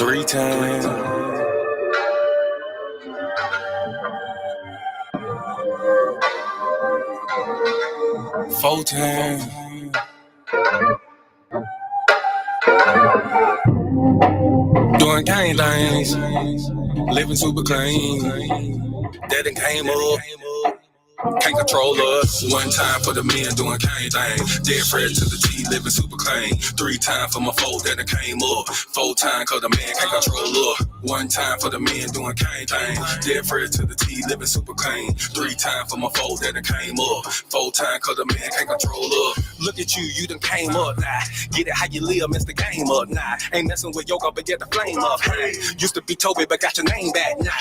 3 times, 4 times. Doing gang things, living super clean. That done came up. Can't control us. 1 time for the men doing cane thing. Dead fresh to the T, living super clean. 3 times for my folk that done came up. 4 times cause the man can't control us. 1 time for the men doing cane thing. Dead fresh to the T, living super clean. 3 times for my folk that done came up. 4 times cause the man can't control us. Look at you, you done came up now. Get it how you live, mess the game up now. Ain't messing with yoga, but get the flame up. Hey, used to be Toby, but got your name back now.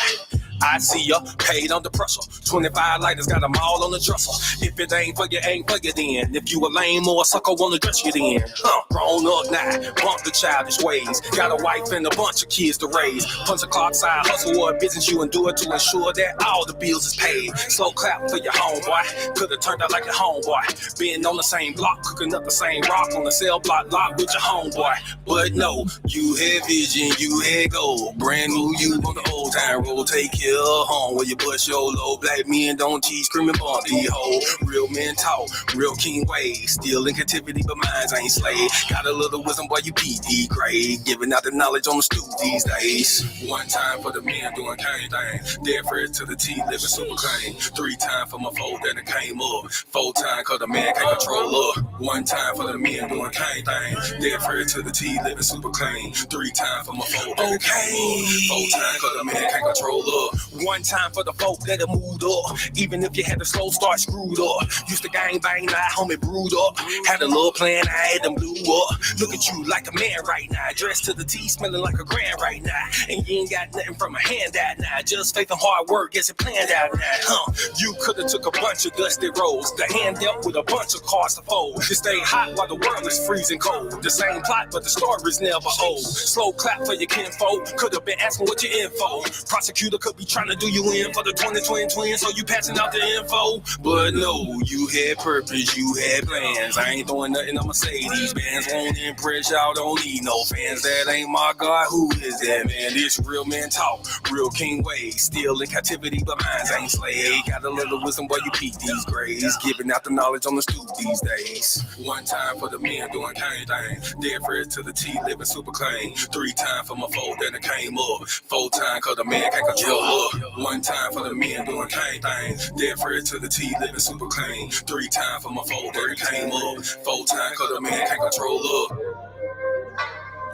I see ya, paid under pressure. 25 lighters, got them all on the dresser. If it ain't for you, ain't for you then. If you a lame or a sucker, wanna dress you then. Grown up now, bump the childish ways. Got a wife and a bunch of kids to raise. Punch a clock side hustle or a business you endure to ensure that all the bills is paid. Slow clap for your homeboy, could've turned out like your homeboy. Been on the same block, cooking up the same rock on the cell block lot with your homeboy. But no, you had vision, you had gold. Brand new you on the old time road, take care of home where you bust your low. Black men don't teach, screaming bump the hoe. Real men talk, real king ways. Still in captivity, but minds ain't slave. Got a little wisdom, boy, you PD grade. Giving out the knowledge on the stoop these days. 1 time for the men doing cane thing. Dead fresh to the T, living super clean. 3 times for my folk that done came up. 4 times cause the man can't control up. 1 time for the men doing cane thing. Dead fresh to the T, living super clean. 3 times for my folk that done came up. 4 times cause the man can't control up. 1 time for the folk that have moved up. Even if you had a slow start screwed up. Used to gang bang, now homie brewed up. Had a little plan, I had them blew up. Look at you like a man right now. Dressed to the T, smelling like a grand right now. And you ain't got nothing from a handout now. Just faith and hard work gets it planned out now. You could've took a bunch of dusty roads. The hand dealt with a bunch of cards to fold. To stay hot while the world is freezing cold. The same plot, but the story's never old. Slow clap for your kinfolk. Could've been asking what your info. Prosecutor could be trying to do you in for the 2020 twins, so you passing out the info. But no, you had purpose, you had plans. I ain't throwing nothing, I'ma say these bands won't impress y'all, don't need no fans. That ain't my God, who is that man? This real man talk, real king ways. Still in captivity, but minds ain't slave. Got a little wisdom, boy, you peep these grades. Giving out the knowledge on the stoop these days. 1 time for the men doing cane thing. Dead fresh to the T, living super clean. 3 times for my folk that done came up. 4 times cause the man can't control up. 1 time for the men doing cane thing. Dead fresh to the T, living super clean. 3 times for my folk that came up. 4 times cause the man can't control up.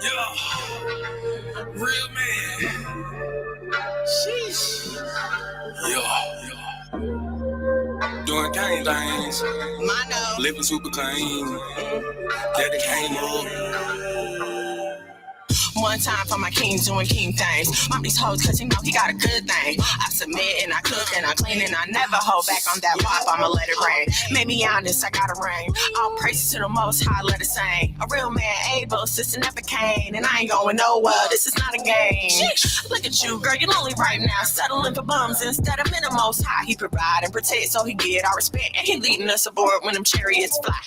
Yeah, real man. Sheesh. Yeah. Doing cane things. Living super clean. Daddy came up. 1 time for my king doing king things. Mom these hoes cause you know he got a good thing. I submit and I cook and I clean and I never hold back on that pop, I'ma let it rain. Made me honest, I got a ring. All praises to the most high, let it sing. A real man able, sister never came. And I ain't going nowhere, this is not a game. Look at you, girl, you're lonely right now. Settling for bums instead of the most high. He provide and protect so he get our respect. And he leading us aboard when them chariots fly.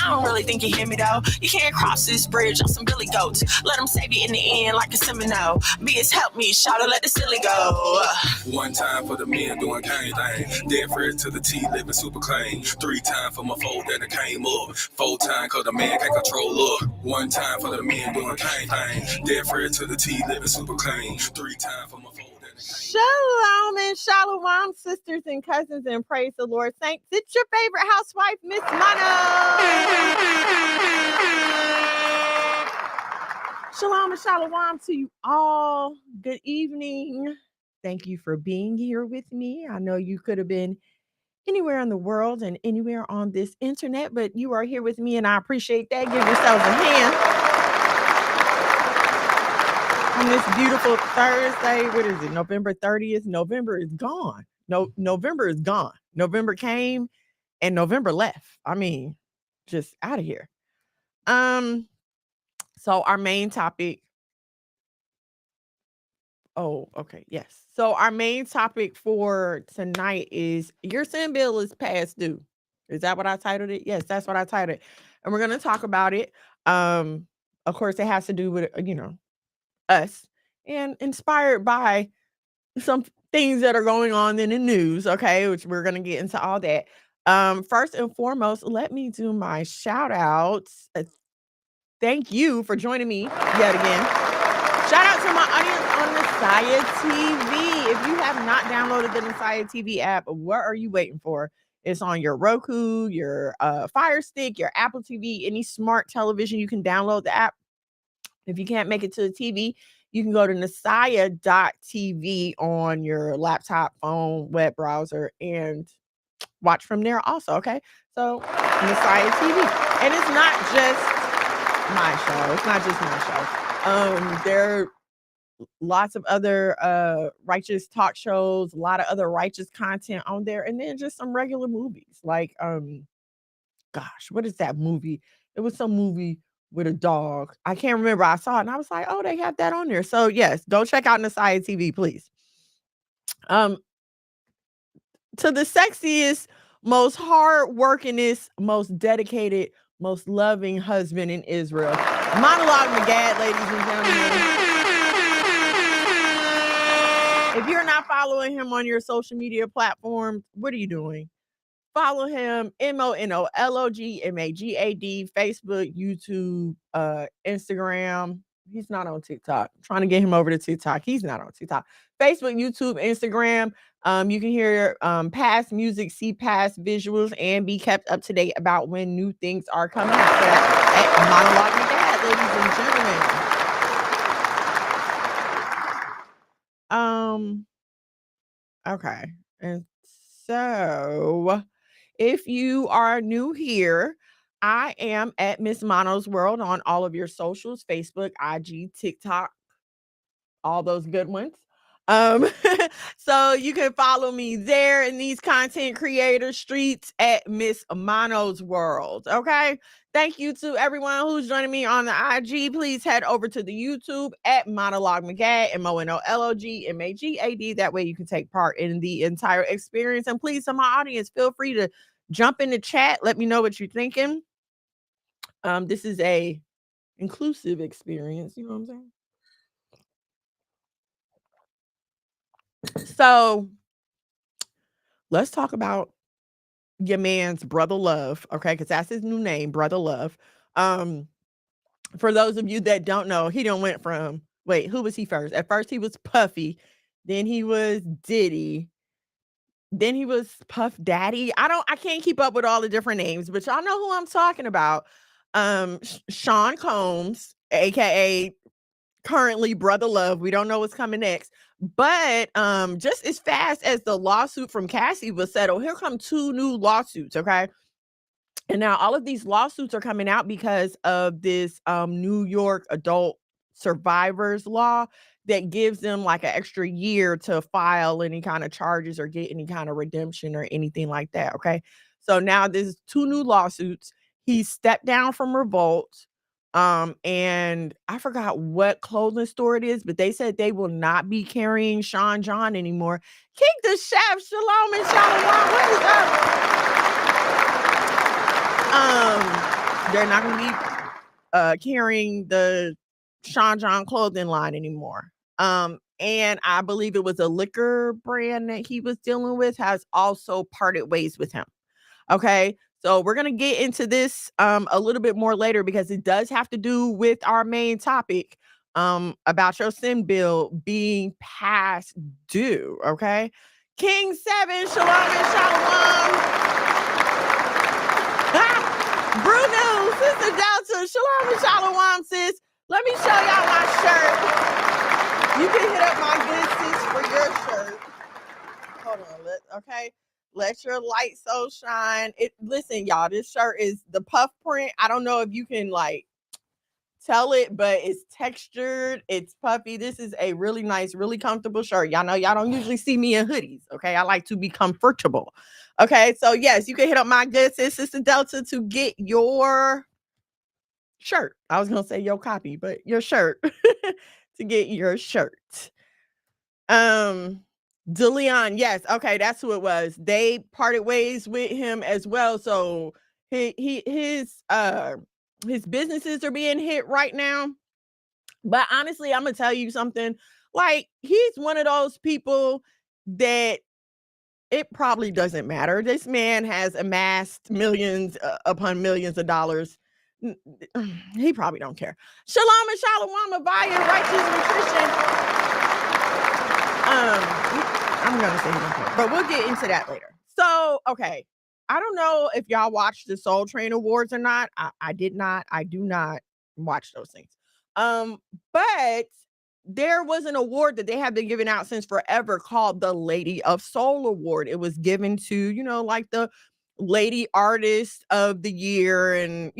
I don't really think you hear me though. You can't cross this bridge on some billy goats. Let them save you in the end like a Seminole. Beers help me, shout to let the silly go. 1 time for the men doing cane thing. Dead fresh to the T, living super clean. 3 times for my folk that done came up. 4 times cause the man can't control up. 1 time for the men doing cane thing. Dead fresh to the T, living super clean. 3 times for my folk that done came up. Shalom and shalom, sisters and cousins, and praise the Lord saints. It's your favorite housewife, Miss Mono. Shalom and shalom to you all. Good evening. Thank you for being here with me. I know you could have been anywhere in the world and anywhere on this internet, but you are here with me, and I appreciate that. Give yourselves a hand. On this beautiful Thursday, what is it, November 30th? November is gone. November is gone. November came and November left. I mean, just out of here. So our main topic. Oh, okay. Yes. So our main topic for tonight is your sin bill is past due. Is that what I titled it? Yes, that's what I titled it. And we're going to talk about it. Of course, it has to do with, us and inspired by some things that are going on in the news, okay, which we're going to get into all that. First and foremost, let me do my shout outs. Thank you for joining me yet again. Shout out to my audience on Messiah TV. If you have not downloaded the Messiah TV app, what are you waiting for? It's on your Roku, your Fire Stick, your Apple TV, any smart television. You can download the app. If you can't make it to the TV, you can go to Messiah.tv on your laptop, phone, web browser, and watch from there also, okay? So, Messiah TV. And it's not just my show. It's not just my show. There are lots of other righteous talk shows, a lot of other righteous content on there, and then just some regular movies. Like, gosh, what is that movie? It was some movie with a dog. I can't remember. I saw it and I was like, oh, they have that on there. So yes, go check out Messiah TV, please. To the sexiest, most hard-workingest, most dedicated, most loving husband in Israel. Monologue Magad, ladies and gentlemen. If you're not following him on your social media platforms, what are you doing? Follow him, MONOLOGMAGAD, Facebook, YouTube, Instagram. He's not on TikTok. I'm trying to get him over to TikTok. He's not on TikTok. Facebook, YouTube, Instagram. You can hear past music, see past visuals, and be kept up to date about when new things are coming out. So at Monologue Magad, ladies and gentlemen. Okay. And so if you are new here, I am at Miss Mono's World on all of your socials, Facebook, IG, TikTok, all those good ones. So you can follow me there in these content creator streets at Miss Mono's World. Okay. Thank you to everyone who's joining me on the IG. Please head over to the YouTube at Monologue Magad, MONOLOGMAGAD. That way you can take part in the entire experience. And please, to my audience, feel free to jump in the chat. Let me know what you're thinking. This is a inclusive experience. You know what I'm saying? So let's talk about your man's Brother Love, okay? Because that's his new name, Brother Love. For those of you that don't know, he done went from, wait, who was he first? At first he was Puffy, then he was Diddy, then he was Puff Daddy. I can't keep up with all the different names, but y'all know who I'm talking about. Sean Combs, aka currently Brother Love. We don't know what's coming next. But just as fast as the lawsuit from Cassie was settled, here come 2 new lawsuits, okay? And now all of these lawsuits are coming out because of this New York adult survivors law that gives them like an extra year to file any kind of charges or get any kind of redemption or anything like that, okay? So now there's 2 new lawsuits. He stepped down from Revolt. And I forgot what clothing store it is, but they said they will not be carrying Sean John anymore. King the Chef, Shalom and Shalom. What is up? They're not gonna be carrying the Sean John clothing line anymore. And I believe it was a liquor brand that he was dealing with has also parted ways with him. Okay. So we're going to get into this a little bit more later because it does have to do with our main topic about your sin bill being past due. Okay. King 7, Shalom and Shalom. Bruno, Sister Delta, Shalom and Shalom, sis. Let me show y'all my shirt. You can hit up my good sis for your shirt. Hold on. Okay. Let your light so shine. Listen, y'all, this shirt is the puff print. I don't know if you can like tell it, but it's textured. It's puffy. This is a really nice, really comfortable shirt. Y'all know y'all don't usually see me in hoodies. Okay. I like to be comfortable. Okay. So yes, you can hit up my good sis, Sister Delta, to get your shirt. I was going to say your copy, but your shirt to get your shirt. DeLeon, yes, okay, that's who it was. They parted ways with him as well. So his businesses are being hit right now. But honestly, I'm gonna tell you something. Like, he's one of those people that it probably doesn't matter. This man has amassed millions upon millions of dollars. He probably don't care. Shalom and shalom, Abaya, righteous and Christian. I'm gonna say he don't care, but we'll get into that later. So, okay, I don't know if y'all watched the Soul Train Awards or not. I did not. I do not watch those things. But there was an award that they have been giving out since forever called the Lady of Soul Award. It was given to, like the Lady Artist of the Year, and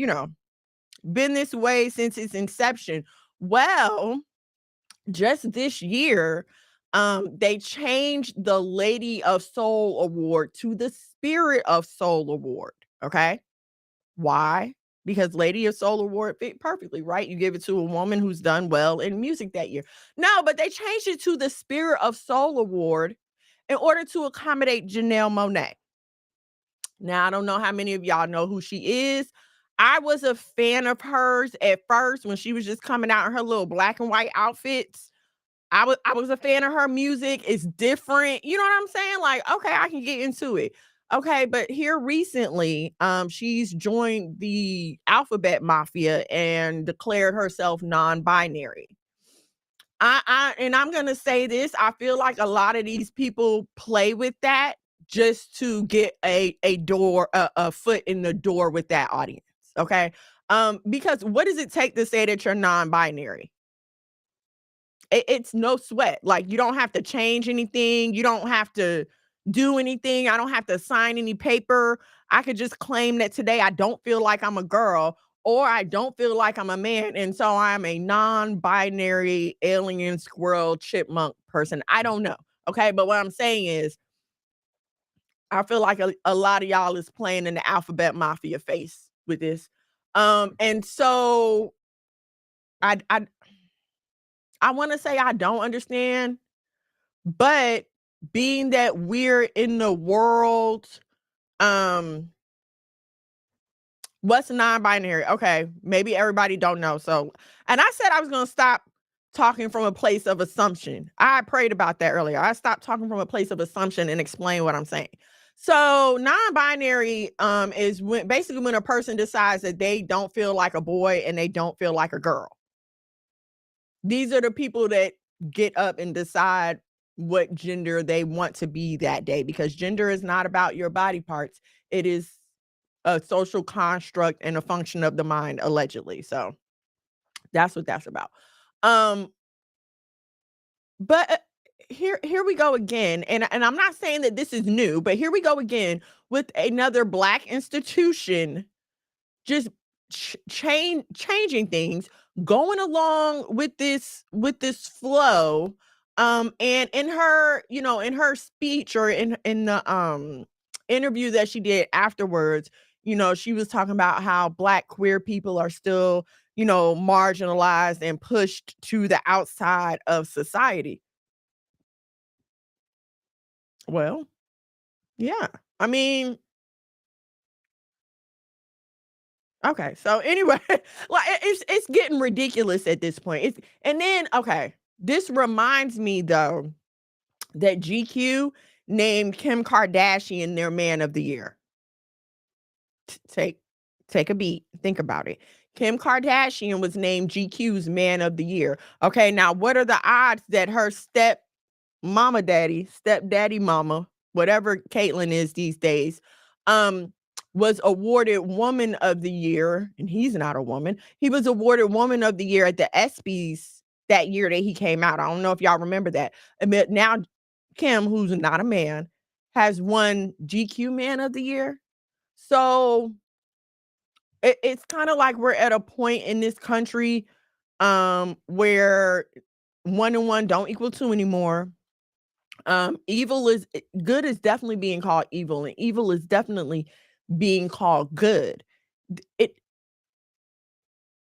been this way since its inception. Well, just this year, they changed the Lady of Soul Award to the Spirit of Soul Award. Okay. Why? Because Lady of Soul Award fit perfectly, right? You give it to a woman who's done well in music that year. No, but they changed it to the Spirit of Soul Award in order to accommodate Janelle Monáe. Now, I don't know how many of y'all know who she is. I was a fan of hers at first when she was just coming out in her little black and white outfits. I was a fan of her music. It's different. You know what I'm saying? Like, okay, I can get into it. Okay, but here recently, she's joined the Alphabet Mafia and declared herself non-binary. And I'm gonna say this. I feel like a lot of these people play with that just to get a foot in the door with that audience. Okay. Because what does it take to say that you're non-binary? It's no sweat. Like, you don't have to change anything. You don't have to do anything. I don't have to sign any paper. I could just claim that today I don't feel like I'm a girl, or I don't feel like I'm a man. And so I'm a non-binary alien squirrel chipmunk person. I don't know. Okay. But what I'm saying is, I feel like a lot of y'all is playing in the Alphabet Mafia face with this. And so I want to say I don't understand, but being that we're in the world, what's non-binary? Okay, maybe everybody don't know. So, and I said I was going to stop talking from a place of assumption. I prayed about that earlier. I stopped talking from a place of assumption and explain what I'm saying. So, non-binary is when a person decides that they don't feel like a boy and they don't feel like a girl. These are the people that get up and decide what gender they want to be that day, because gender is not about your body parts. It is a social construct and a function of the mind, allegedly. So that's what that's about. Um, but here we go again. And I'm not saying that this is new, but here we go again with another Black institution just changing things, going along with this flow. And in her, in her speech, or in the interview that she did afterwards, she was talking about how Black queer people are still, marginalized and pushed to the outside of society. Well, yeah. I mean, okay, so anyway, like, it's getting ridiculous at this point. And then, okay, this reminds me though that GQ named Kim Kardashian their man of the year. Take a beat, think about it. Kim Kardashian was named GQ's man of the year. Okay, now what are the odds that her stepdaddy mama, whatever Caitlyn is these days, was awarded woman of the year, and he's not a woman. He was awarded woman of the year at the ESPYs that year that he came out. I don't know if y'all remember that. But now Kim, who's not a man, has won GQ man of the year. So it's kind of like we're at a point in this country where 1 and 1 don't equal 2 anymore. Good is definitely being called evil, and evil is definitely being called good.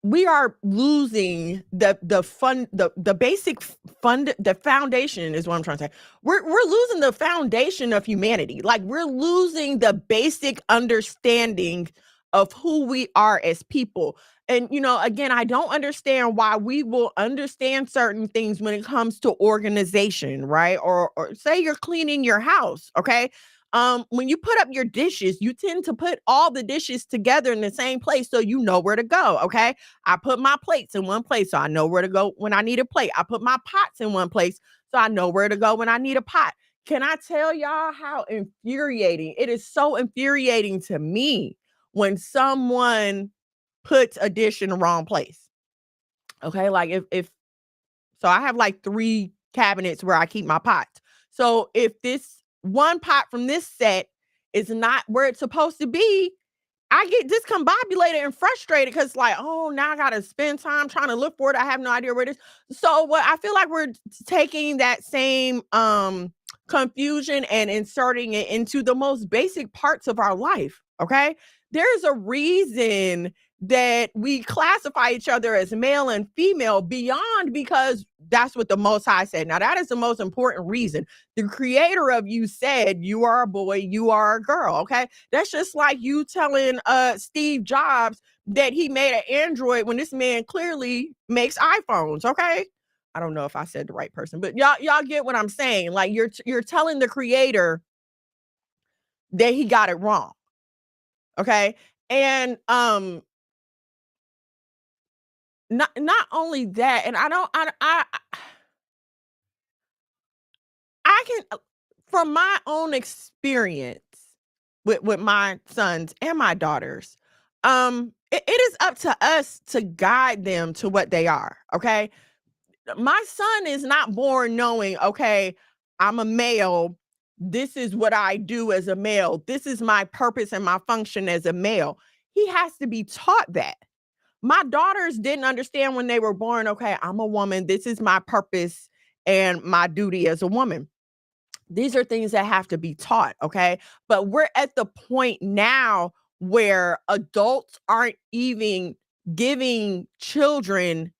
We are losing the basic fund, the foundation is what I'm trying to say. We're losing the foundation of humanity. Like, we're losing the basic understanding of who we are as people. And, again, I don't understand why we will understand certain things when it comes to organization, right? Or say you're cleaning your house, okay? When you put up your dishes, you tend to put all the dishes together in the same place so you know where to go, okay? I put my plates in one place so I know where to go when I need a plate. I put my pots in one place so I know where to go when I need a pot. Can I tell y'all how infuriating? It is so infuriating to me when someone puts a dish in the wrong place. Okay, like if so I have like 3 cabinets where I keep my pots. So if this one pot from this set is not where it's supposed to be, I get discombobulated and frustrated because, like, oh, now I gotta spend time trying to look for it. I have no idea where it is. So what I feel like we're taking that same confusion and inserting it into the most basic parts of our life. Okay. There's a reason that we classify each other as male and female beyond because that's what the Most High said. Now, that is the most important reason. The creator of you said you are a boy, you are a girl. Okay. That's just like you telling Steve Jobs that he made an Android when this man clearly makes iPhones. Okay. I don't know if I said the right person, but y'all get what I'm saying. Like you're telling the creator that he got it wrong. Okay. And not only that, and I can from my own experience with my sons and my daughters, it is up to us to guide them to what they are. Okay. My son is not born knowing, okay, I'm a male. This is what I do as a male. This is my purpose and my function as a male. He has to be taught that. My daughters didn't understand when they were born, okay, I'm a woman. This is my purpose and my duty as a woman. These are things that have to be taught, okay? But we're at the point now where adults aren't even giving children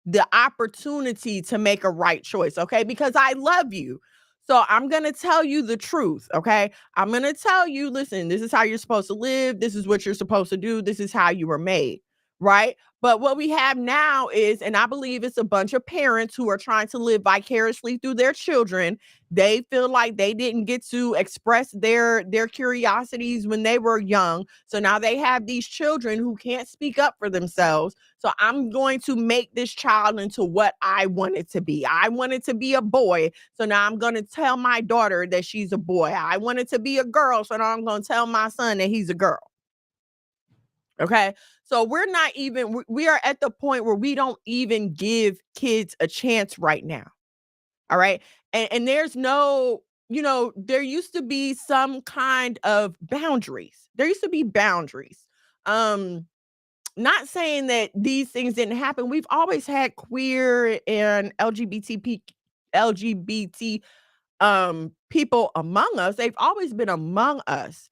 the opportunity to make a right choice, okay? Because I love you. So I'm going to tell you the truth, okay? I'm going to tell you, listen, this is how you're supposed to live. This is what you're supposed to do. This is how you were made, right? But what we have now is, and I believe it's a bunch of parents who are trying to live vicariously through their children. They feel like they didn't get to express their curiosities when they were young. So now they have these children who can't speak up for themselves. So I'm going to make this child into what I want it to be. I want it to be a boy. So now I'm going to tell my daughter that she's a boy. I want it to be a girl. So now I'm going to tell my son that he's a girl. Okay. So we're not even, we are at the point where we don't even give kids a chance right now. All right. And there's no, there used to be some kind of boundaries. There used to be boundaries. Not saying that these things didn't happen. We've always had queer and LGBT people among us. They've always been among us.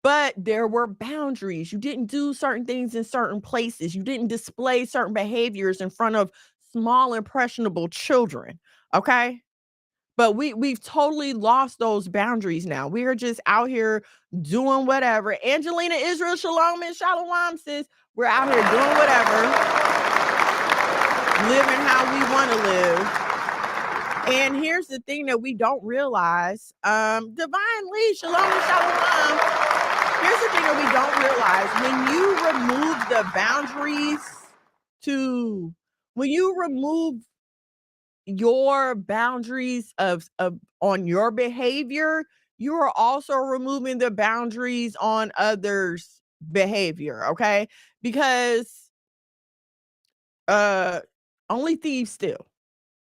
But there were boundaries. You didn't do certain things in certain places. You didn't display certain behaviors in front of small impressionable children. Okay? But we've totally lost those boundaries now. We are just out here doing whatever. Angelina Israel Shalom and Shalom says we're out here doing whatever, living how we want to live. And here's the thing that we don't realize. Divine Lee, Shalom and Shalom. Here's the thing that we don't realize. When you remove the boundaries when you remove your boundaries of on your behavior, you are also removing the boundaries on others' behavior, okay? Because only thieves steal,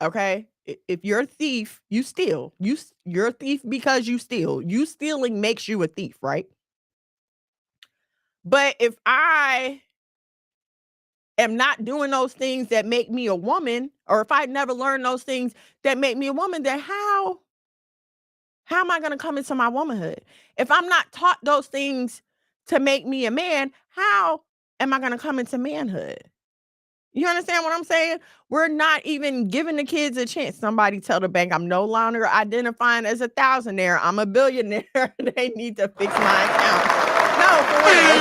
okay? If you're a thief, you steal. You're a thief because you steal. You stealing makes you a thief, right? But if I am not doing those things that make me a woman, or if I never learned those things that make me a woman, then how am I going to come into my womanhood? If I'm not taught those things to make me a man, how am I going to come into manhood? You understand what I'm saying? We're not even giving the kids a chance. Somebody tell the bank I'm no longer identifying as a thousandaire. I'm a billionaire. They need to fix my account. No, for real.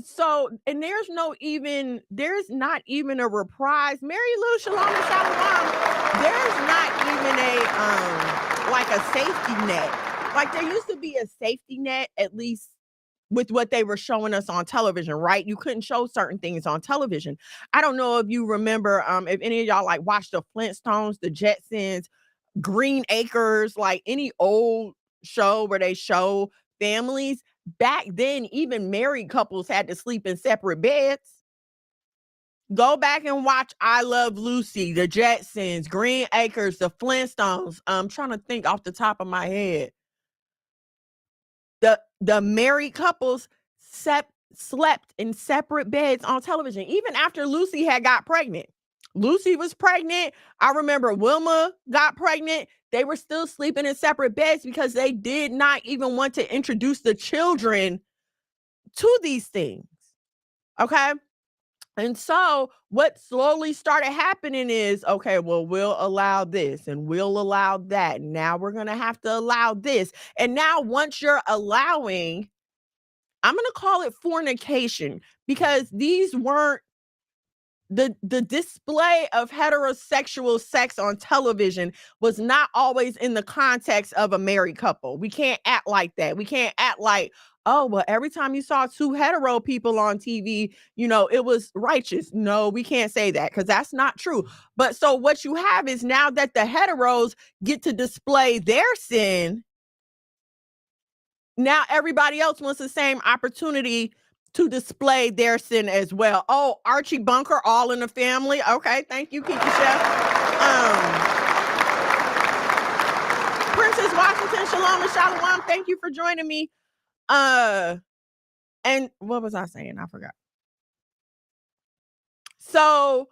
So, and there's not even a reprise. Mary Lou, Shalom and Shalom. There's not even like a safety net. Like there used to be a safety net, at least with what they were showing us on television, right? You couldn't show certain things on television. I don't know if you remember, if any of y'all like watched the Flintstones, the Jetsons, Green Acres, like any old show where they show families. Back then, even married couples had to sleep in separate beds. Go back and watch I Love Lucy, the Jetsons, Green Acres, the Flintstones. I'm trying to think off the top of my head. The married couples slept in separate beds on television, even after Lucy had got pregnant. Lucy was pregnant. I remember Wilma got pregnant. They were still sleeping in separate beds because they did not even want to introduce the children to these things. Okay. And so what slowly started happening is, okay, well, we'll allow this and we'll allow that. Now we're going to have to allow this. And now once you're allowing, I'm going to call it fornication, because these weren't the display of heterosexual sex on television was not always in the context of a married couple. We can't act like that. We can't act like, oh, well, every time you saw two hetero people on TV, it was righteous. No, we can't say that because that's not true. But so what you have is now that the heteros get to display their sin, now everybody else wants the same opportunity to display their sin as well. Oh, Archie Bunker, All in the Family. Okay, thank you, Kiki Chef. Princess Washington, Shalom and Shalom. Thank you for joining me. And what was I saying? I forgot. So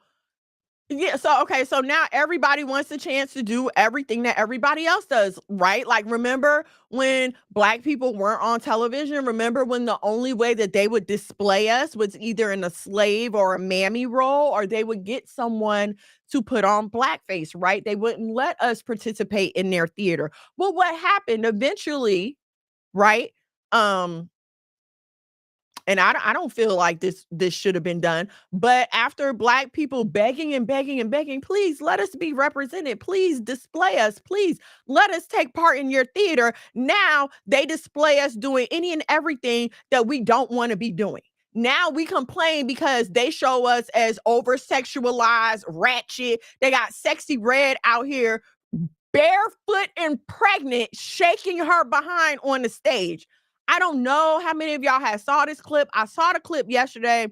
now everybody wants a chance to do everything that everybody else does, right? Like, remember when Black people weren't on television? Remember when the only way that they would display us was either in a slave or a mammy role, or they would get someone to put on blackface, right? They wouldn't let us participate in their theater. Well, what happened eventually, right? And I don't feel like this should have been done. But after Black people begging and begging and begging, please let us be represented. Please display us. Please let us take part in your theater. Now they display us doing any and everything that we don't want to be doing. Now we complain because they show us as over-sexualized, ratchet. They got Sexy Red out here barefoot and pregnant, shaking her behind on the stage. I don't know how many of y'all have saw this clip. I saw the clip yesterday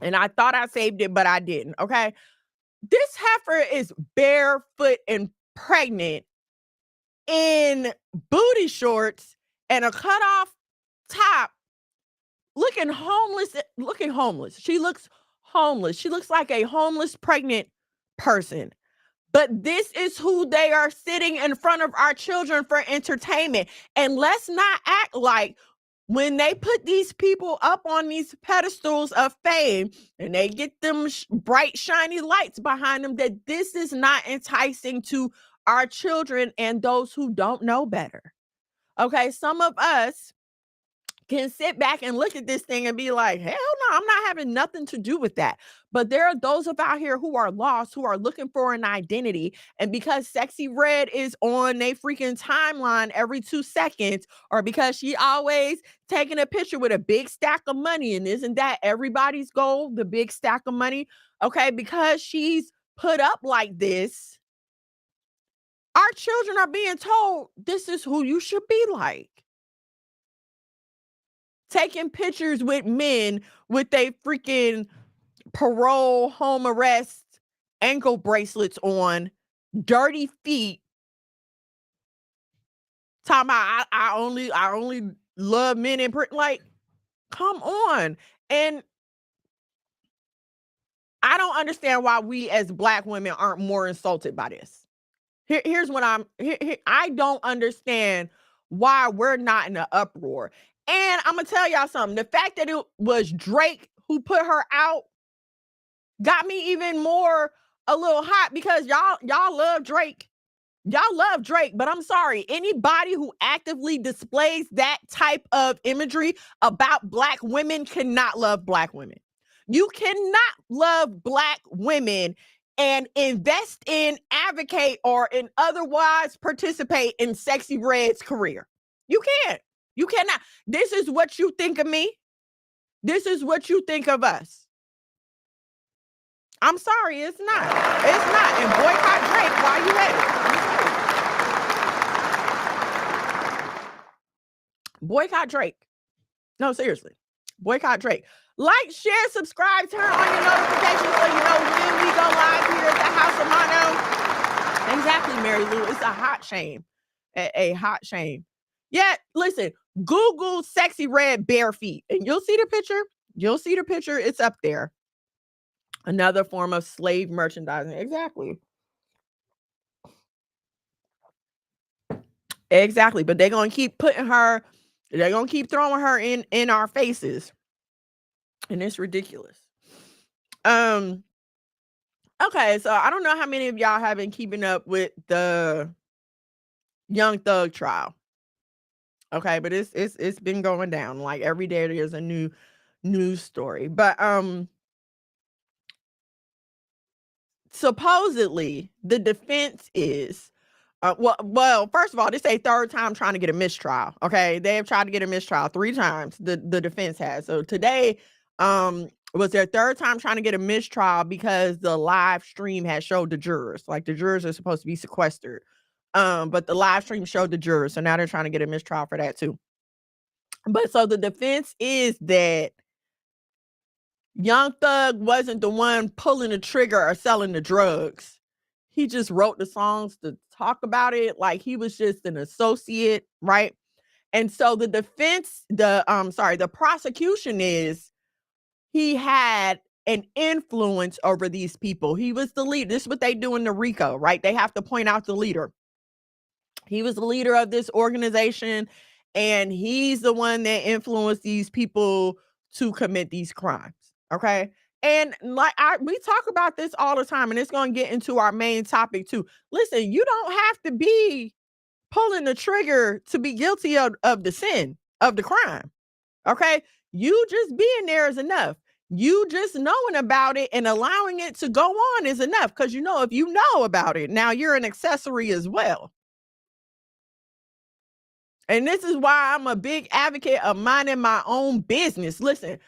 and I thought I saved it, but I didn't. Okay. This heifer is barefoot and pregnant in booty shorts and a cutoff top, looking homeless. She looks homeless. She looks like a homeless pregnant person. But this is who they are sitting in front of our children for entertainment. And let's not act like when they put these people up on these pedestals of fame and they get them bright, shiny lights behind them, that this is not enticing to our children and those who don't know better. Okay, some of us can sit back and look at this thing and be like, hell no, I'm not having nothing to do with that. But there are those of out here who are lost, who are looking for an identity. And because Sexy Red is on their freaking timeline every 2 seconds, or because she always taking a picture with a big stack of money, and isn't that everybody's goal, the big stack of money? Okay, because she's put up like this, our children are being told this is who you should be like. Taking pictures with men with they freaking parole, home arrest, ankle bracelets on, dirty feet. Talking about I only love men in prison. Like, come on. And I don't understand why we as Black women aren't more insulted by this. Here's what I don't understand why we're not in an uproar. And I'm gonna tell y'all something. The fact that it was Drake who put her out got me even more a little hot, because y'all love Drake. Y'all love Drake, but I'm sorry. Anybody who actively displays that type of imagery about Black women cannot love Black women. You cannot love Black women and invest in, advocate, or in otherwise participate in Sexy Red's career. You can't. You cannot. This is what you think of me. This is what you think of us. I'm sorry, it's not. It's not. And boycott Drake while you at it. Boycott Drake. No, seriously. Boycott Drake. Like, share, subscribe, turn on your notifications so you know when we go live here at the House of Mono. Exactly, Mary Lou. It's a hot shame. A hot shame. Yeah, listen, Google Sexy Red bare feet and you'll see the picture. You'll see the picture. It's up there. Another form of slave merchandising. Exactly. Exactly. But they're going to keep putting her, they're going to keep throwing her in our faces. And it's ridiculous. Okay, so I don't know how many of y'all have been keeping up with the Young Thug trial. Okay, but it's been going down. Like every day there's a new news story. But supposedly the defense is well, first of all, this a third time trying to get a mistrial. Okay, they have tried to get a mistrial 3 times. The defense has. So today was their third time trying to get a mistrial because the live stream has showed the jurors. Like the jurors are supposed to be sequestered. But the live stream showed the jurors. So now they're trying to get a mistrial for that too. But so the defense is that Young Thug wasn't the one pulling the trigger or selling the drugs. He just wrote the songs to talk about it. Like he was just an associate, right? And so the defense, the prosecution is he had an influence over these people. He was the leader. This is what they do in the RICO, right? They have to point out the leader. He was the leader of this organization, and he's the one that influenced these people to commit these crimes. Okay. And like we talk about this all the time, and it's going to get into our main topic too. Listen, you don't have to be pulling the trigger to be guilty of the sin, of the crime. Okay. You just being there is enough. You just knowing about it and allowing it to go on is enough. Because you know, if you know about it, now you're an accessory as well. And this is why I'm a big advocate of minding my own business. Listen,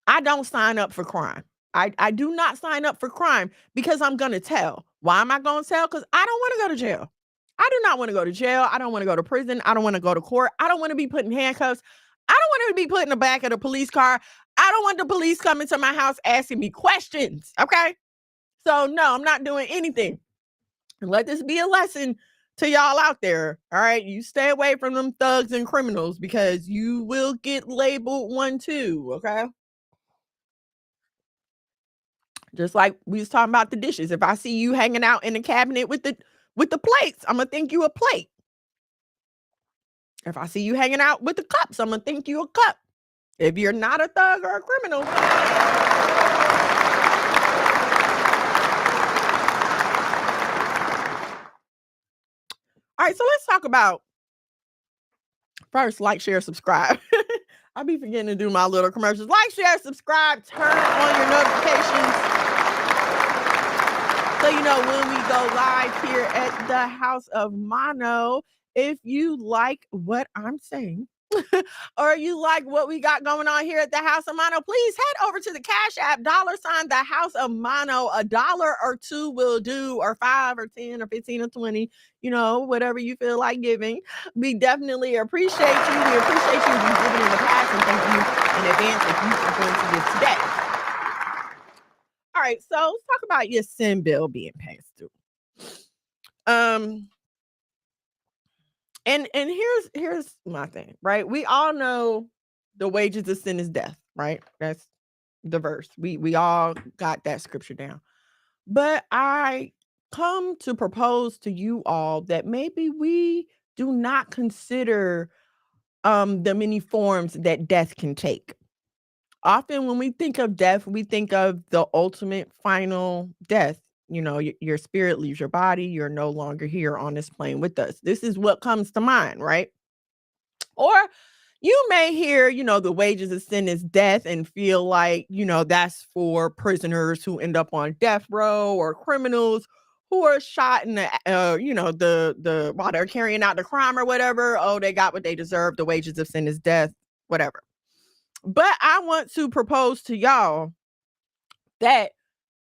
I don't sign up for crime. I do not sign up for crime because I'm going to tell. Why am I going to tell? Because I don't want to go to jail. I do not want to go to jail. I don't want to go to prison. I don't want to go to court. I don't want to be put in handcuffs. I don't want to be put in the back of the police car. I don't want the police coming to my house asking me questions. Okay. So no, I'm not doing anything. And let this be a lesson to y'all out there. All right. You stay away from them thugs and criminals because you will get labeled one too. Okay. Just like we was talking about the dishes. If I see you hanging out in the cabinet with the plates, I'm gonna think you a plate. If I see you hanging out with the cups, I'm gonna think you a cup. If you're not a thug or a criminal. All right, so let's talk about first, like, share, subscribe. I'll be forgetting to do my little commercials. Like, share, subscribe, turn on your notifications. So you know when we go live here at the House of Mono. If you like what I'm saying, or you like what we got going on here at the House of Mono, please head over to the Cash App, $ the House of Mono. $1 or $2 will do, or 5 or 10 or 15 or 20, you know, whatever you feel like giving. We definitely appreciate you. We appreciate you if you've given in the past, and thank you in advance if you are going to give today. All right, so let's talk about your sin bill being passed through. And here's my thing, right? We all know the wages of sin is death, right? That's the verse. We all got that scripture down. But I come to propose to you all that maybe we do not consider the many forms that death can take. Often when we think of death, we think of the ultimate final death, your spirit leaves your body. You're no longer here on this plane with us. This is what comes to mind, right? Or you may hear, the wages of sin is death and feel like, that's for prisoners who end up on death row or criminals who are shot in the while they're carrying out the crime or whatever. Oh, they got what they deserve. The wages of sin is death, whatever. But I want to propose to y'all that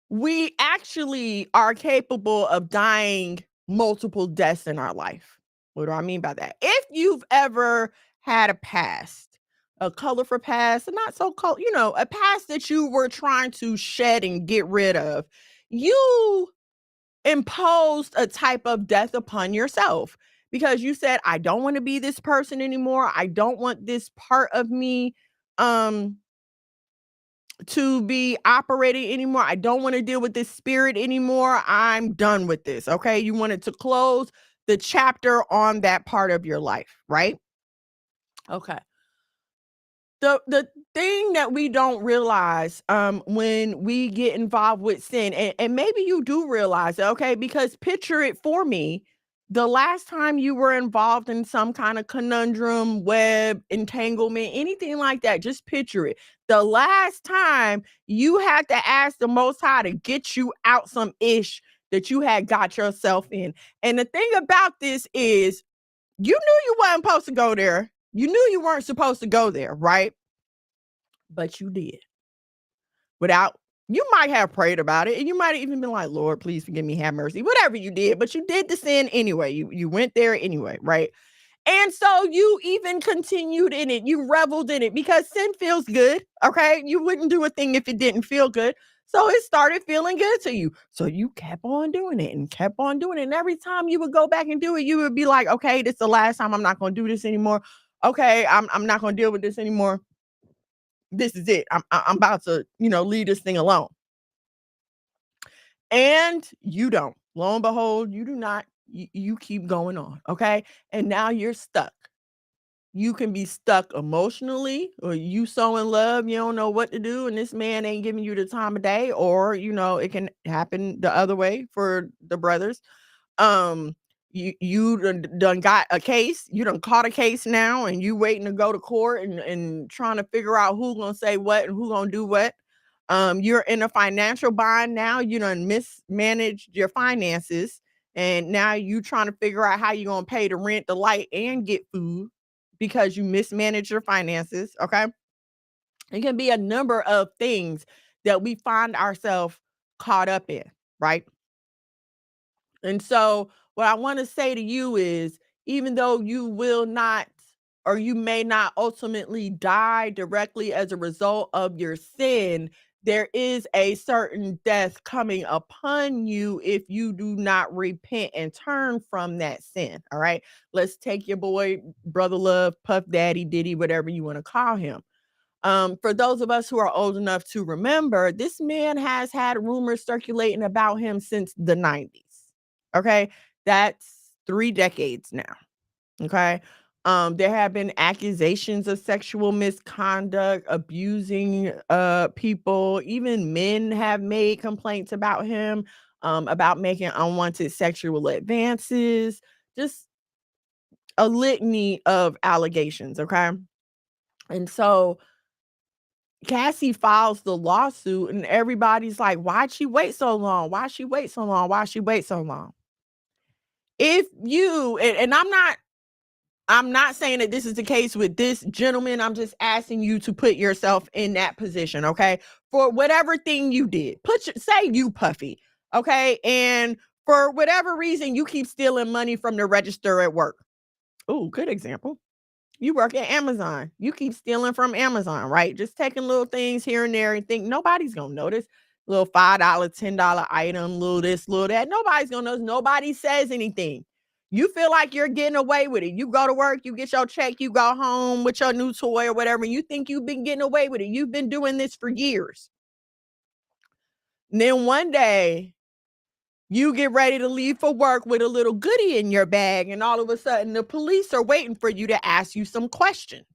we actually are capable of dying multiple deaths in our life. What do I mean by that? If you've ever had a past, a colorful past, a not so colorful, a past that you were trying to shed and get rid of, you imposed a type of death upon yourself because you said, I don't want to be this person anymore. I don't want this part of me to be operating anymore. I don't want to deal with this spirit anymore. I'm done with this. Okay. You wanted to close the chapter on that part of your life, right? Okay. The thing that we don't realize when we get involved with sin, and maybe you do realize it, okay, because picture it for me. The last time you were involved in some kind of conundrum, web, entanglement, anything like that, just picture it. The last time you had to ask the Most High to get you out some ish that you had got yourself in. And the thing about this is, you knew you weren't supposed to go there. You knew you weren't supposed to go there, right? But you did. You might have prayed about it, and you might have even been like, Lord, please forgive me, have mercy, whatever you did, but you did the sin anyway. You went there anyway, right? And so you even continued in it. You reveled in it because sin feels good, okay? You wouldn't do a thing if it didn't feel good. So it started feeling good to you. So you kept on doing it and kept on doing it. And every time you would go back and do it, you would be like, okay, this is the last time. I'm not going to do this anymore. Okay, I'm not going to deal with this anymore. This is it. I'm about to, leave this thing alone. And you don't. Lo and behold, you do not. You keep going on. Okay. And now you're stuck. You can be stuck emotionally, or you so in love, you don't know what to do, and this man ain't giving you the time of day, or it can happen the other way for the brothers. You done got a case, you done caught a case now, and you waiting to go to court and trying to figure out who's gonna say what and who gonna do what. You're in a financial bind now, you done mismanaged your finances, and now you trying to figure out how you're gonna pay the rent, the light, and get food because you mismanage your finances. Okay. It can be a number of things that we find ourselves caught up in, right? And so what I want to say to you is, even though you will not, or you may not ultimately die directly as a result of your sin, there is a certain death coming upon you if you do not repent and turn from that sin. All right. Let's take your boy, Brother Love, Puff Daddy, Diddy, whatever you want to call him. For those of us who are old enough to remember, this man has had rumors circulating about him since the 90s. Okay. That's 3 decades now. Okay. There have been accusations of sexual misconduct, abusing people. Even men have made complaints about him, about making unwanted sexual advances, just a litany of allegations. Okay. And so Cassie files the lawsuit, and everybody's like, why'd she wait so long? Why'd she wait so long? Why'd she wait so long? If you, and I'm not saying that this is the case with this gentleman. I'm just asking you to put yourself in that position, okay? For whatever thing you did, say you, Puffy, okay? And for whatever reason, you keep stealing money from the register at work. Oh, good example. You work at Amazon. You keep stealing from Amazon, right? Just taking little things here and there and think nobody's going to notice. Little $5, $10 item, little this, little that. Nobody's going to notice. Nobody says anything. You feel like you're getting away with it. You go to work, you get your check, you go home with your new toy or whatever. And you think you've been getting away with it. You've been doing this for years. And then one day, you get ready to leave for work with a little goodie in your bag, and all of a sudden the police are waiting for you to ask you some questions,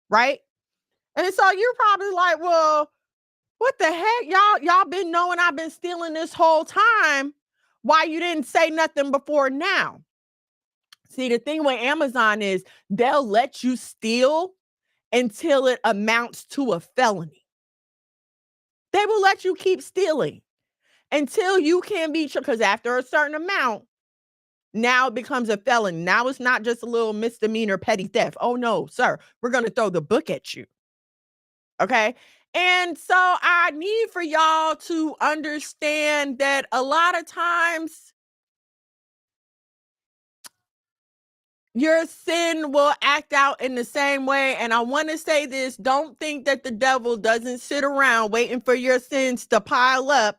right? And so you're probably like, well, What the heck? Y'all been knowing I've been stealing this whole time. Why you didn't say nothing before now? See, the thing with Amazon is they'll let you steal until it amounts to a felony. They will let you keep stealing until you can be, because after a certain amount, now it becomes a felony. Now it's not just a little misdemeanor petty theft. Oh no, sir, we're going to throw the book at you. Okay. And so I need for y'all to understand that a lot of times your sin will act out in the same way. And I want to say this, don't think that the devil doesn't sit around waiting for your sins to pile up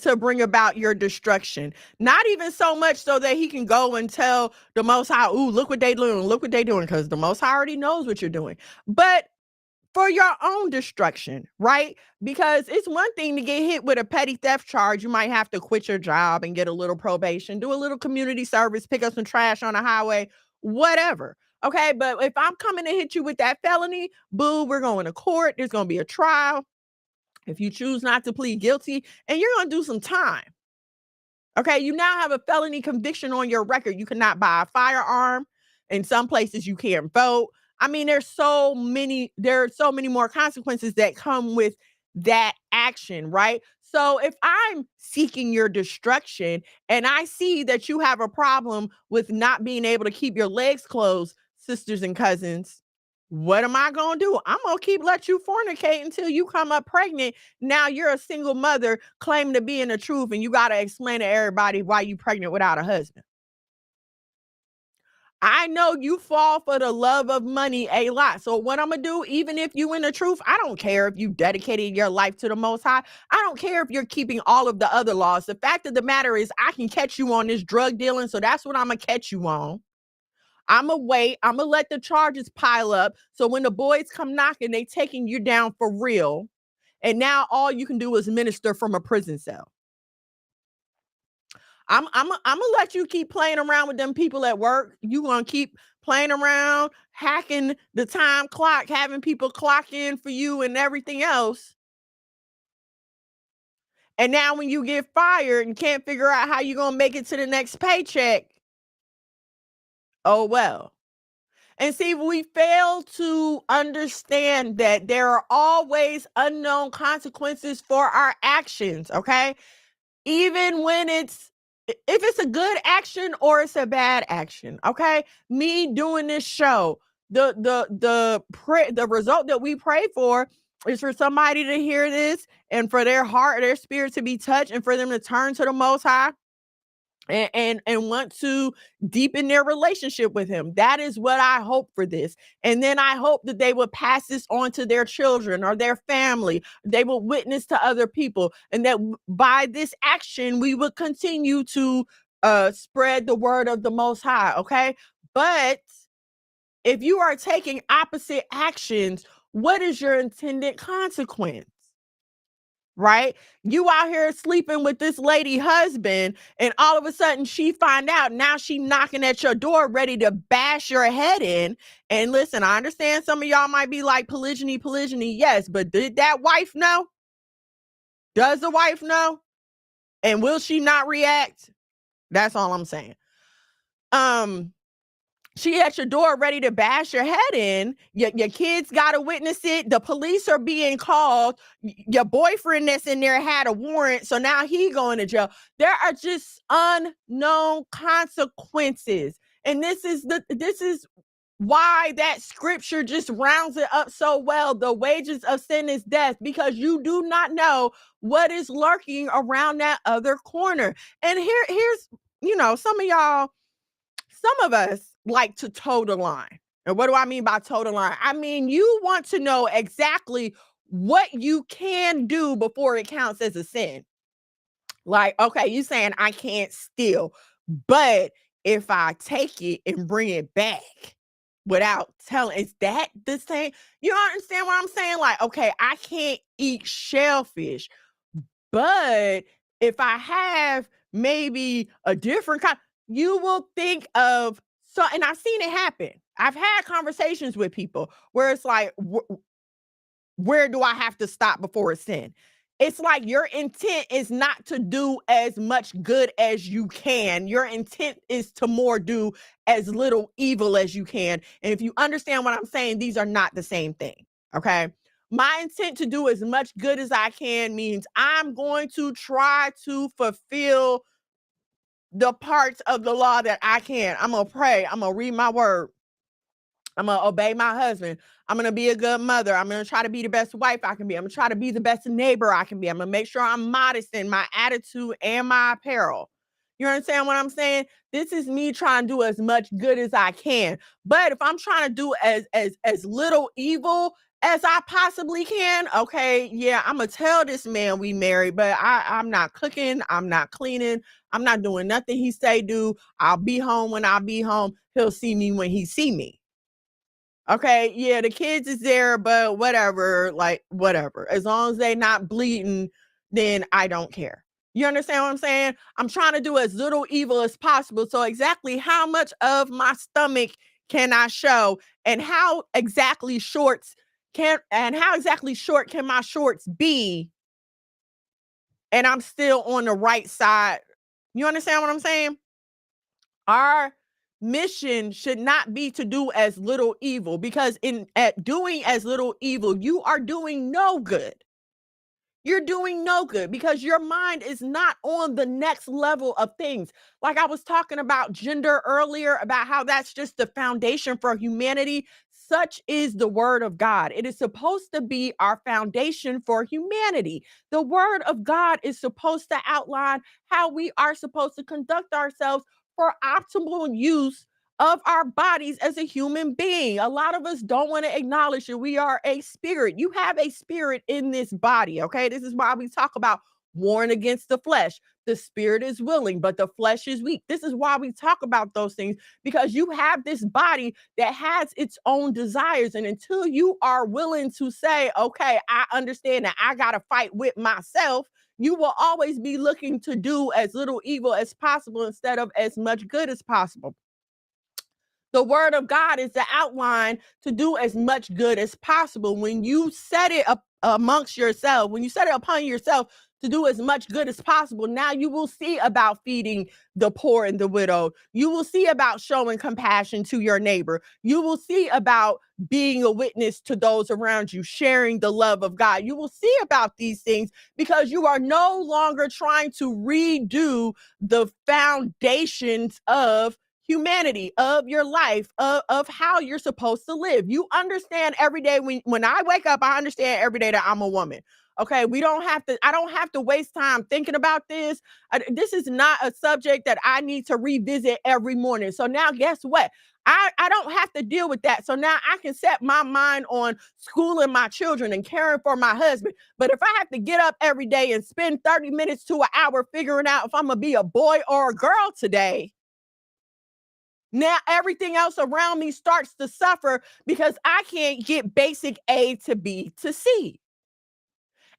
to bring about your destruction. Not even so much so that he can go and tell the Most High, ooh, look what they doing, look what they doing, because the Most High already knows what you're doing. But for your own destruction, right? Because it's one thing to get hit with a petty theft charge. You might have to quit your job and get a little probation, do a little community service, pick up some trash on the highway, whatever. Okay, but if I'm coming to hit you with that felony, boo, we're going to court. There's going to be a trial. If you choose not to plead guilty, and you're going to do some time. Okay, you now have a felony conviction on your record. You cannot buy a firearm. In some places, you can't vote. I mean, there are so many more consequences that come with that action, right? So if I'm seeking your destruction and I see that you have a problem with not being able to keep your legs closed, sisters and cousins, what am I going to do? I'm going to let you fornicate until you come up pregnant. Now you're a single mother claiming to be in the truth, and you got to explain to everybody why you pregnant without a husband. I know you fall for the love of money a lot. So what I'm going to do, even if you in the truth, I don't care if you dedicated your life to the Most High. I don't care if you're keeping all of the other laws. The fact of the matter is I can catch you on this drug dealing. So that's what I'm going to catch you on. I'm going to wait. I'm going to let the charges pile up. So when the boys come knocking, they taking you down for real. And now all you can do is minister from a prison cell. I'm gonna let you keep playing around with them people at work. You gonna keep playing around, hacking the time clock, having people clock in for you and everything else. And now when you get fired and can't figure out how you're gonna make it to the next paycheck, oh well. And see, we fail to understand that there are always unknown consequences for our actions, okay? Even when if it's a good action or it's a bad action, okay? Me doing this show, the result that we pray for is for somebody to hear this and for their heart, their spirit to be touched, and for them to turn to the Most High and want to deepen their relationship with him. That is what I hope for this. And then I hope that they would pass this on to their children or their family. They will witness to other people, and that by this action we would continue to spread the word of the Most High. Okay, but if you are taking opposite actions, what is your intended consequence? Right? You out here sleeping with this lady husband, and all of a sudden she find out, now she knocking at your door ready to bash your head in. And listen, I understand some of y'all might be like, polygyny, yes, but did that wife know? Does the wife know? And will she not react? That's all I'm saying. She at your door ready to bash your head in. Your kids got to witness it. The police are being called. Your boyfriend that's in there had a warrant, so now he going to jail. There are just unknown consequences. And this is why that scripture just rounds it up so well. The wages of sin is death, because you do not know what is lurking around that other corner. And here's, some of us like to toe the line. And what do I mean by toe the line? I mean, you want to know exactly what you can do before it counts as a sin. Like, okay, you saying I can't steal, but if I take it and bring it back without telling, is that the same? You understand what I'm saying? Like, okay, I can't eat shellfish, but if I have maybe a different kind, you will think of, so, and I've seen it happen. I've had conversations with people where it's like, where do I have to stop before it's sin? It's like your intent is not to do as much good as you can. Your intent is to more do as little evil as you can. And if you understand what I'm saying, these are not the same thing. Okay. My intent to do as much good as I can means I'm going to try to fulfill the parts of the law that I can. I'm going to pray. I'm going to read my word. I'm going to obey my husband. I'm going to be a good mother. I'm going to try to be the best wife I can be. I'm going to try to be the best neighbor I can be. I'm going to make sure I'm modest in my attitude and my apparel. You understand what I'm saying? This is me trying to do as much good as I can. But if I'm trying to do as little evil as I possibly can, okay, yeah, I'm going to tell this man we married, but I'm not cooking. I'm not cleaning. I'm not doing nothing he say do. I'll be home when I'll be home. He'll see me when he see me. Okay, yeah, the kids is there, but whatever, like whatever. As long as they not bleeding, then I don't care. You understand what I'm saying? I'm trying to do as little evil as possible. So exactly how much of my stomach can I show, and how exactly short can my shorts be, and I'm still on the right side. You understand what I'm saying? Our mission should not be to do as little evil, because at doing as little evil, you are doing no good. You're doing no good because your mind is not on the next level of things. Like I was talking about gender earlier, about how that's just the foundation for humanity. Such is the word of God. It is supposed to be our foundation for humanity. The word of God is supposed to outline how we are supposed to conduct ourselves for optimal use of our bodies as a human being. A lot of us don't want to acknowledge that we are a spirit. You have a spirit in this body, okay? This is why we talk about warring against the flesh. The spirit is willing, but the flesh is weak. This is why we talk about those things, because you have this body that has its own desires. And until you are willing to say, okay, I understand that I got to fight with myself, you will always be looking to do as little evil as possible instead of as much good as possible. The word of God is the outline to do as much good as possible. When you set it up amongst yourself, when you set it upon yourself to do as much good as possible, now you will see about feeding the poor and the widow. You will see about showing compassion to your neighbor. You will see about being a witness to those around you, sharing the love of God. You will see about these things because you are no longer trying to redo the foundations of humanity, of your life, of how you're supposed to live. You understand every day when I wake up, I understand every day that I'm a woman. Okay, I don't have to waste time thinking about this. This is not a subject that I need to revisit every morning. So now guess what? I don't have to deal with that. So now I can set my mind on schooling my children and caring for my husband. But if I have to get up every day and spend 30 minutes to an hour figuring out if I'm going to be a boy or a girl today, now everything else around me starts to suffer because I can't get basic A to B to C.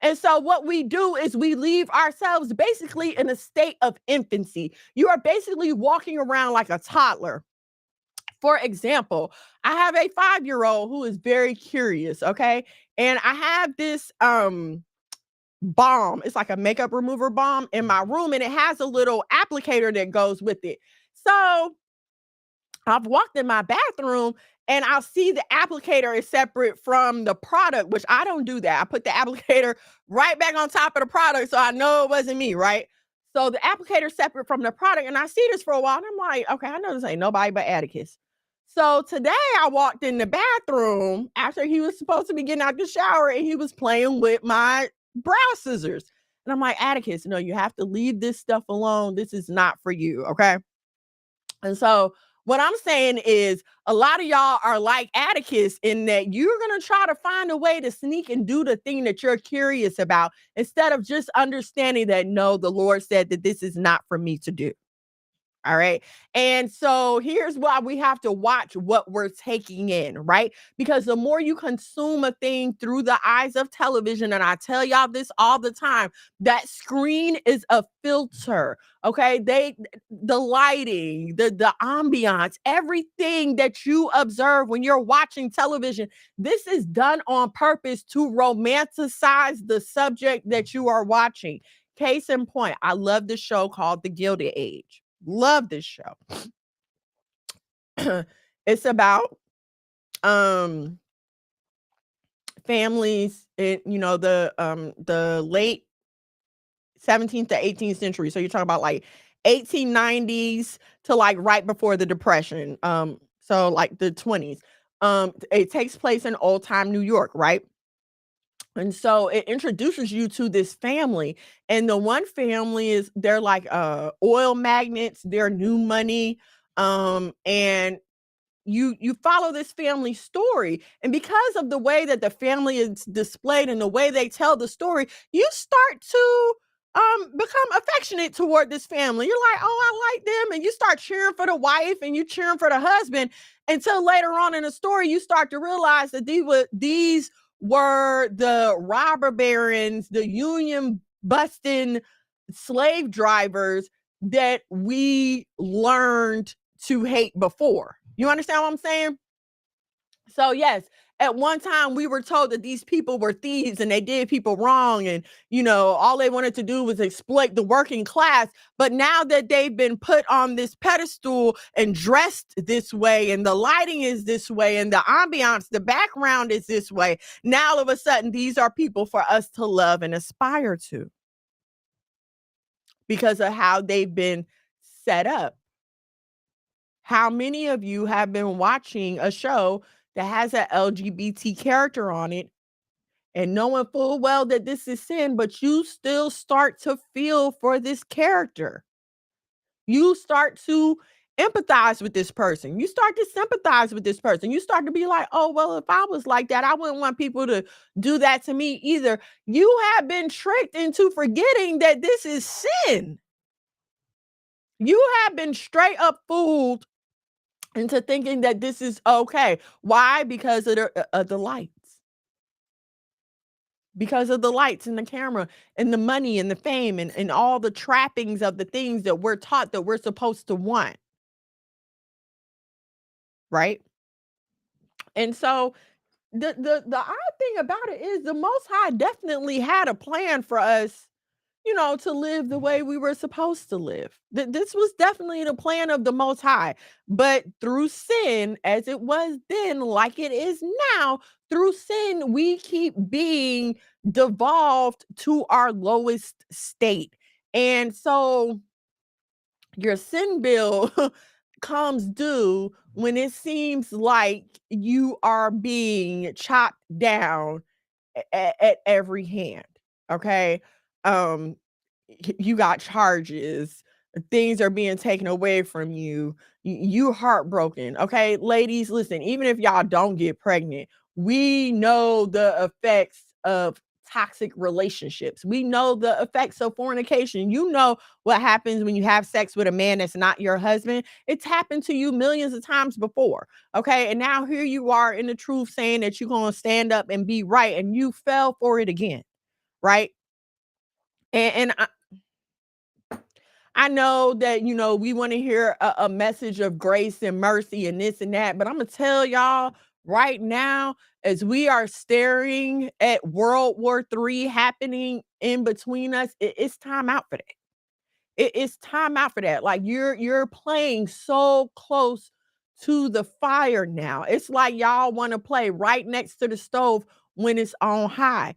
And so what we do is we leave ourselves basically in a state of infancy. You are basically walking around like a toddler. For example, I have a 5-year-old who is very curious, okay? And I have this balm. It's like a makeup remover balm in my room, and it has a little applicator that goes with it. So I've walked in my bathroom and I'll see the applicator is separate from the product, which I don't do that. I put the applicator right back on top of the product so I know it wasn't me, right? So the applicator is separate from the product, and I see this for a while and I'm like, okay, I know this ain't nobody but Atticus. So today I walked in the bathroom after he was supposed to be getting out the shower, and he was playing with my brow scissors. And I'm like, Atticus, no, you have to leave this stuff alone. This is not for you, okay? And so what I'm saying is a lot of y'all are like Atticus in that you're going to try to find a way to sneak and do the thing that you're curious about instead of just understanding that, no, the Lord said that this is not for me to do. All right. And so here's why we have to watch what we're taking in, right? Because the more you consume a thing through the eyes of television, and I tell y'all this all the time, that screen is a filter. Okay. The lighting, the ambiance, everything that you observe when you're watching television, this is done on purpose to romanticize the subject that you are watching. Case in point, I love this show called The Gilded Age. Love this show. It's about families in, the late 17th to 18th century. So you're talking about like 1890s to like right before the depression. So like the 20s. It takes place in old time New York, right? And so it introduces you to this family. And the one family is, they're like oil magnates, they're new money. And you follow this family story, and because of the way that the family is displayed and the way they tell the story, you start to become affectionate toward this family. You're like, oh, I like them, and you start cheering for the wife and you cheering for the husband, until later on in the story you start to realize that these were the robber barons, the union busting slave drivers that we learned to hate before. You understand what I'm saying? So yes, at one time we were told that these people were thieves and they did people wrong, and all they wanted to do was exploit the working class. But now that they've been put on this pedestal and dressed this way, and the lighting is this way, and the ambiance, the background is this way, now all of a sudden these are people for us to love and aspire to because of how they've been set up. How many of you have been watching a show that has an LGBT character on it and knowing full well that this is sin, but you still start to feel for this character? You start to empathize with this person. You start to sympathize with this person. You start to be like, oh, well, if I was like that, I wouldn't want people to do that to me either. You have been tricked into forgetting that this is sin. You have been straight up fooled into thinking that this is okay. Why? Because of the lights. Because of the lights and the camera and the money and the fame and all the trappings of the things that we're taught that we're supposed to want. Right? And so the odd thing about it is the Most High definitely had a plan for us, to live the way we were supposed to live. This was definitely the plan of the Most High. But through sin, as it was then, like it is now, through sin, we keep being devolved to our lowest state. And so your sin bill comes due when it seems like you are being chopped down at every hand. Okay. Um, you got charges, things are being taken away from you. You heartbroken. Okay, ladies, listen, even if y'all don't get pregnant, we know the effects of toxic relationships. We know the effects of fornication. You know what happens when you have sex with a man that's not your husband. It's happened to you millions of times before. Okay. And now here you are in the truth saying that you're going to stand up and be right, and you fell for it again. Right. And I know that, we want to hear a message of grace and mercy and this and that, but I'm going to tell y'all right now, as we are staring at World War III happening in between us, it's time out for that. It's time out for that. Like you're playing so close to the fire now. It's like y'all want to play right next to the stove when it's on high.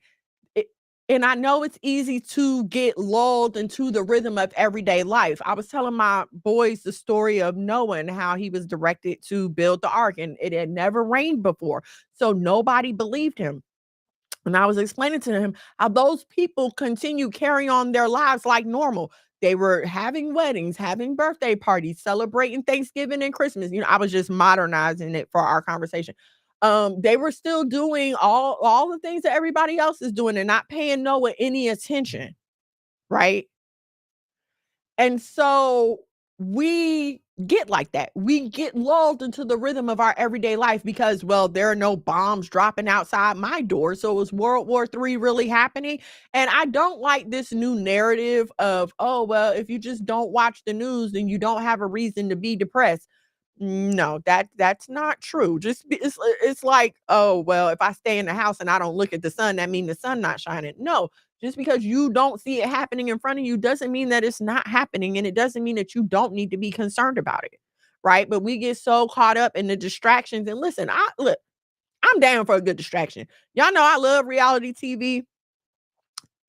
It, and I know it's easy to get lulled into the rhythm of everyday life. I was telling my boys the story of Noah and how he was directed to build the ark, and it had never rained before. So nobody believed him. And I was explaining to him how those people continue carrying on their lives like normal. They were having weddings, having birthday parties, celebrating Thanksgiving and Christmas. I was just modernizing it for our conversation. They were still doing all the things that everybody else is doing and not paying Noah any attention, right? And so we get like that. We get lulled into the rhythm of our everyday life because, well, there are no bombs dropping outside my door. So is World War III really happening? And I don't like this new narrative of, oh, well, if you just don't watch the news, then you don't have a reason to be depressed. No, that's not true. It's like, oh, well, if I stay in the house and I don't look at the sun, that means the sun not shining. No, just because you don't see it happening in front of you doesn't mean that it's not happening, and it doesn't mean that you don't need to be concerned about it. Right? But we get so caught up in the distractions. And listen, I'm down for a good distraction. Y'all know I love reality TV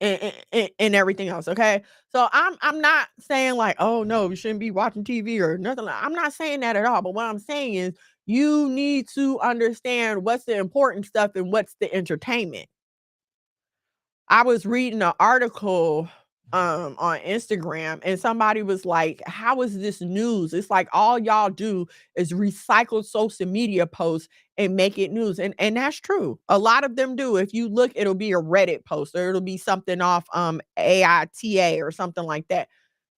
and everything else. Okay. So I'm not saying like, oh no, you shouldn't be watching TV or nothing. I'm not saying that at all. But what I'm saying is you need to understand what's the important stuff and what's the entertainment. I was reading an article on Instagram, and somebody was like, how is this news? It's like all y'all do is recycle social media posts and make it news. And that's true. A lot of them do. If you look, it'll be a Reddit post or it'll be something off AITA or something like that.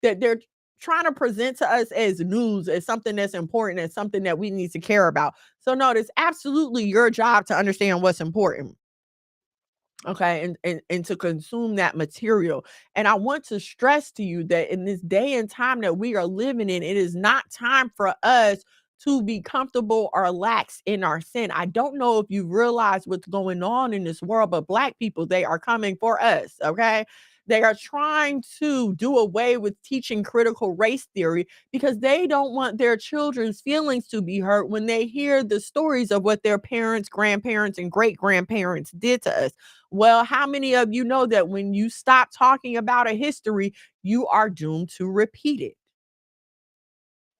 That they're trying to present to us as news, as something that's important, as something that we need to care about. So no, it's absolutely your job to understand what's important. Okay, and to consume that material. And I want to stress to you that in this day and time that we are living in, it is not time for us to be comfortable or lax in our sin. I don't know if you realize what's going on in this world, but Black people, they are coming for us. Okay, they are trying to do away with teaching critical race theory because they don't want their children's feelings to be hurt when they hear the stories of what their parents, grandparents, and great grandparents did to us. Well, how many of you know that when you stop talking about a history, you are doomed to repeat it?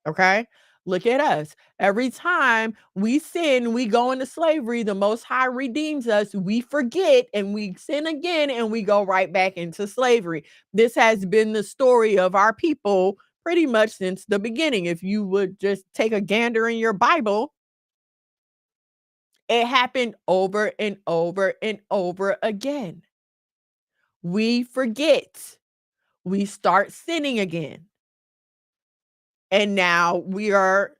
Okay. Look at us. Every time we sin, we go into slavery, the Most High redeems us. We forget and we sin again and we go right back into slavery. This has been the story of our people pretty much since the beginning. If you would just take a gander in your Bible, it happened over and over and over again. We forget. We start sinning again. And now we are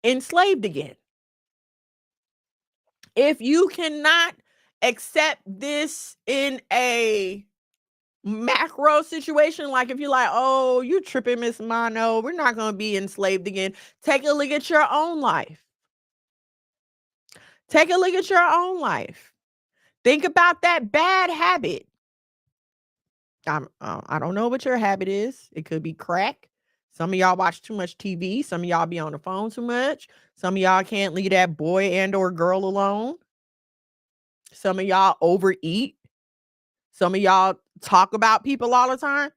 enslaved again. If you cannot accept this in a macro situation, like if you're like, oh, you tripping, Miss Mono, we're not going to be enslaved again. Take a look at your own life. Take a look at your own life. Think about that bad habit. I don't know what your habit is. It could be crack. Some of y'all watch too much TV. Some of y'all be on the phone too much. Some of y'all can't leave that boy and or girl alone. Some of y'all overeat. Some of y'all talk about people all the time.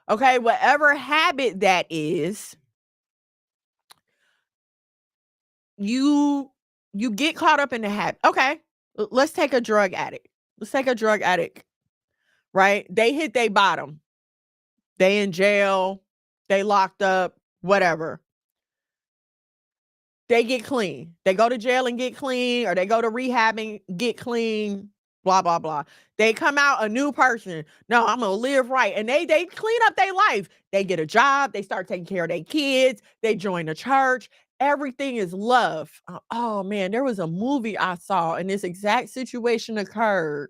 Okay, whatever habit that is, you get caught up in the habit. Okay, let's take a drug addict. Let's take a drug addict, right? They hit their bottom. They in jail, they locked up, whatever. They get clean. They go to jail and get clean, or they go to rehab and get clean, blah, blah, blah. They come out a new person. No, I'm going to live right. And they clean up their life. They get a job. They start taking care of their kids. They join a church. Everything is love. Oh man, there was a movie I saw and this exact situation occurred.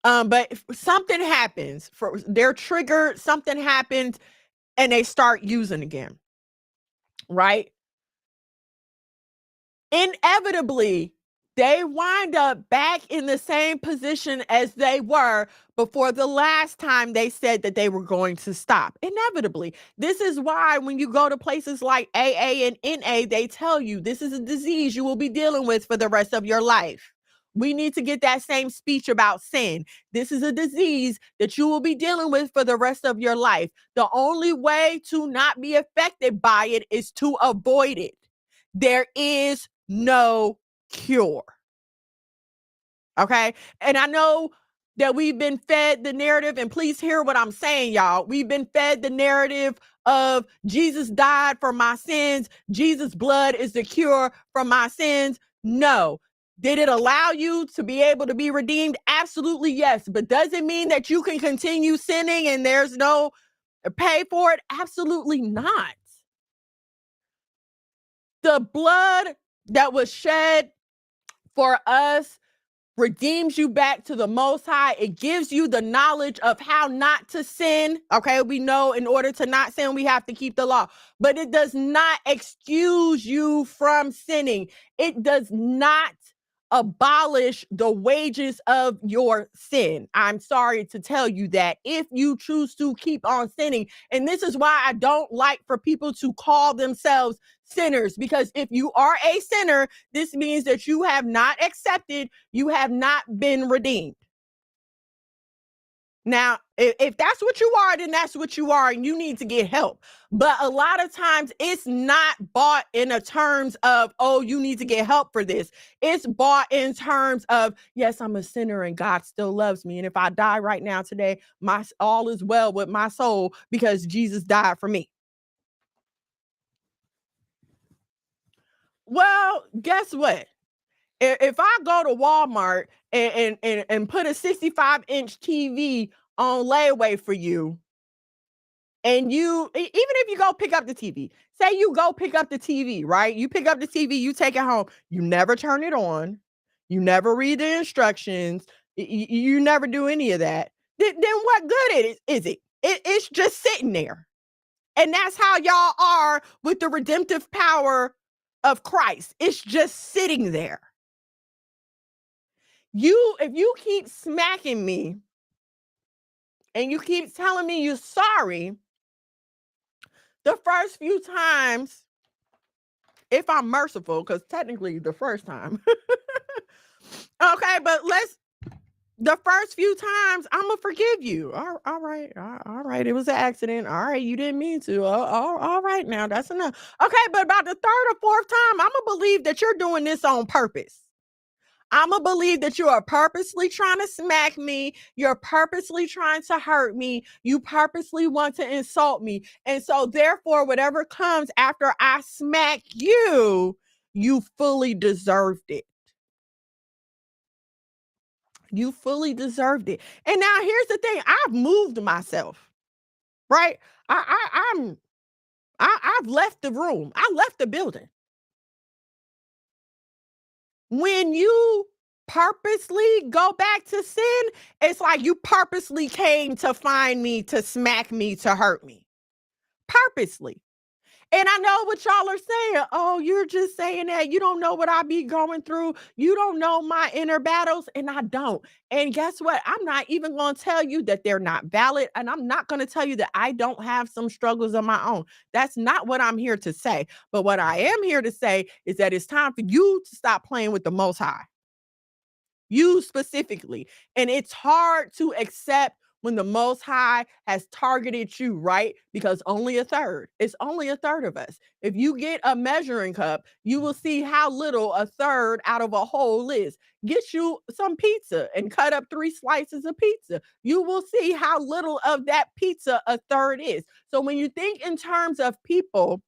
But something happens, they're triggered, something happens, and they start using again, right? Inevitably, they wind up back in the same position as they were before the last time they said that they were going to stop. Inevitably. This is why when you go to places like AA and NA, they tell you this is a disease you will be dealing with for the rest of your life. We need to get that same speech about sin. This is a disease that you will be dealing with for the rest of your life. The only way to not be affected by it is to avoid it. There is no cure. Okay. And I know that we've been fed the narrative, and please hear what I'm saying, y'all. We've been fed the narrative of Jesus died for my sins. Jesus' blood is the cure for my sins. No. Did it allow you to be able to be redeemed? Absolutely, yes. But does it mean that you can continue sinning and there's no pay for it? Absolutely not. The blood that was shed for us redeems you back to the Most High. It gives you the knowledge of how not to sin. Okay, we know in order to not sin, we have to keep the law, but it does not excuse you from sinning. It does not abolish the wages of your sin. I'm sorry to tell you that if you choose to keep on sinning, and this is why I don't like for people to call themselves sinners, because if you are a sinner, this means that you have not accepted, you have not been redeemed. Now, if that's what you are, then that's what you are, and you need to get help. But a lot of times it's not bought in a terms of, oh, you need to get help for this. It's bought in terms of, yes, I'm a sinner and God still loves me. And if I die right now today, my all is well with my soul because Jesus died for me. Well, guess what? If I go to Walmart and put a 65-inch TV on layaway for you, and you, even if you go pick up the TV, say you go pick up the TV, right? You pick up the TV, you take it home, you never turn it on, you never read the instructions, you never do any of that. Then what good is it? It's just sitting there. And that's how y'all are with the redemptive power of Christ. It's just sitting there. If you keep smacking me and you keep telling me you're sorry, the first few times, if I'm merciful, because technically the first time, okay, but the first few times, I'm gonna forgive you. All right, it was an accident. All right, you didn't mean to. All right, now that's enough. Okay, but about the third or fourth time, I'm gonna believe that you're doing this on purpose. I'm going to believe that you are purposely trying to smack me. You're purposely trying to hurt me. You purposely want to insult me. And so therefore, whatever comes after I smack you, you fully deserved it. You fully deserved it. And now here's the thing. I've moved myself, right? I've left the room. I left the building. When you purposely go back to sin, it's like you purposely came to find me, to smack me, to hurt me. Purposely. And I know what y'all are saying. Oh, you're just saying that. You don't know what I be going through. You don't know my inner battles. And I don't. And guess what? I'm not even going to tell you that they're not valid. And I'm not going to tell you that I don't have some struggles of my own. That's not what I'm here to say. But what I am here to say is that it's time for you to stop playing with the Most High. You specifically. And it's hard to accept when the Most High has targeted you, right? Because it's only a third of us. If you get a measuring cup, you will see how little a third out of a whole is. Get you some pizza and cut up 3 slices of pizza. You will see how little of that pizza a third is. So when you think in terms of people,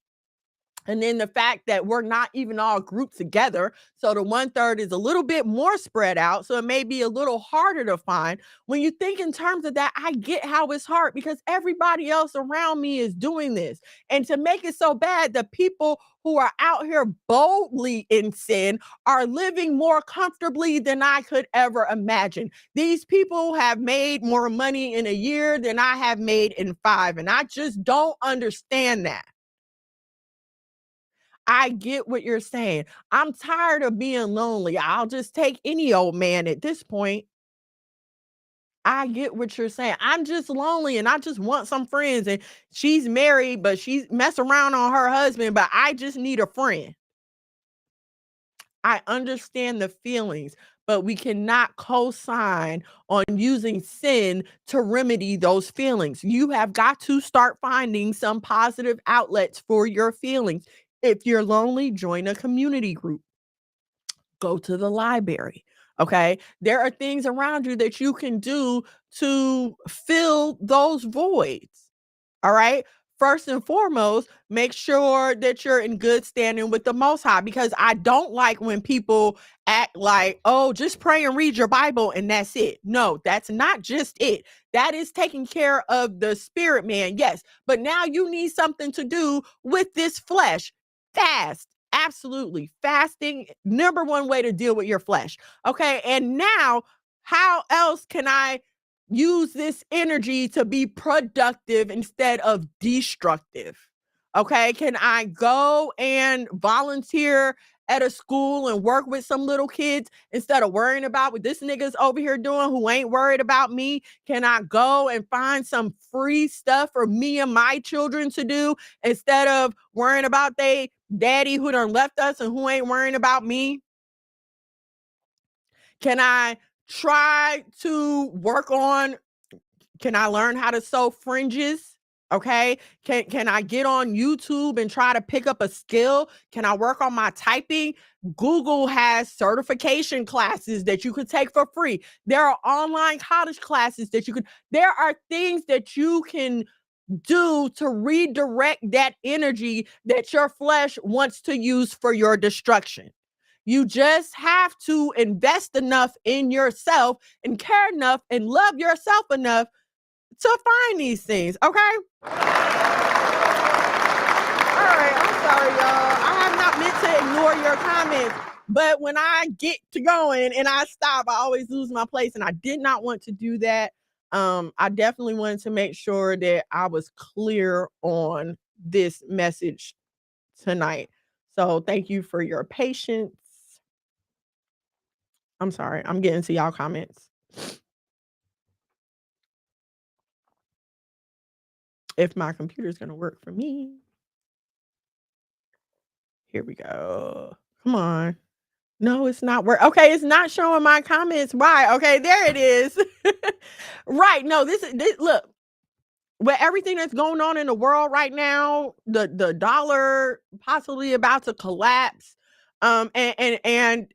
and then the fact that we're not even all grouped together. So the 1/3 is a little bit more spread out. So it may be a little harder to find. When you think in terms of that, I get how it's hard because everybody else around me is doing this. And to make it so bad, the people who are out here boldly in sin are living more comfortably than I could ever imagine. These people have made more money in a year than I have made in 5. And I just don't understand that. I get what you're saying. I'm tired of being lonely. I'll just take any old man at this point. I get what you're saying. I'm just lonely and I just want some friends. And she's married, but she's mess around on her husband, but I just need a friend. I understand the feelings, but we cannot co-sign on using sin to remedy those feelings. You have got to start finding some positive outlets for your feelings. If you're lonely, join a community group. Go to the library. Okay. There are things around you that you can do to fill those voids. All right. first and foremost, make sure that you're in good standing with the Most High, because I don't like when people act like, oh, just pray and read your Bible and that's it. No, that's not just it. That is taking care of the spirit man, yes. But now you need something to do with this flesh. Fast. Absolutely. Fasting, number one way to deal with your flesh. Okay. And now, how else can I use this energy to be productive instead of destructive? Okay. Can I go and volunteer at a school and work with some little kids instead of worrying about what this nigga's over here doing who ain't worried about me? Can I go and find some free stuff for me and my children to do instead of worrying about they daddy who done left us and who ain't worrying about me? Can I try to work on, can I learn how to sew fringes? Okay. Can I get on YouTube and try to pick up a skill? Can I work on my typing? Google has certification classes that you could take for free. There are online college classes that you could, there are things that you can do to redirect that energy that your flesh wants to use for your destruction. You just have to invest enough in yourself and care enough and love yourself enough to find these things, okay? All right, I'm sorry, y'all. I have not meant to ignore your comments, but when I get to going and I stop, I always lose my place, and I did not want to do that. I definitely wanted to make sure that I was clear on this message tonight. So thank you for your patience. I'm sorry, I'm getting to y'all comments. If my computer's gonna work for me. Here we go. Come on. No, it's not work. Okay, it's not showing my comments. Why? Okay, there it is. Right. No, this look, with everything that's going on in the world right now, the dollar possibly about to collapse. And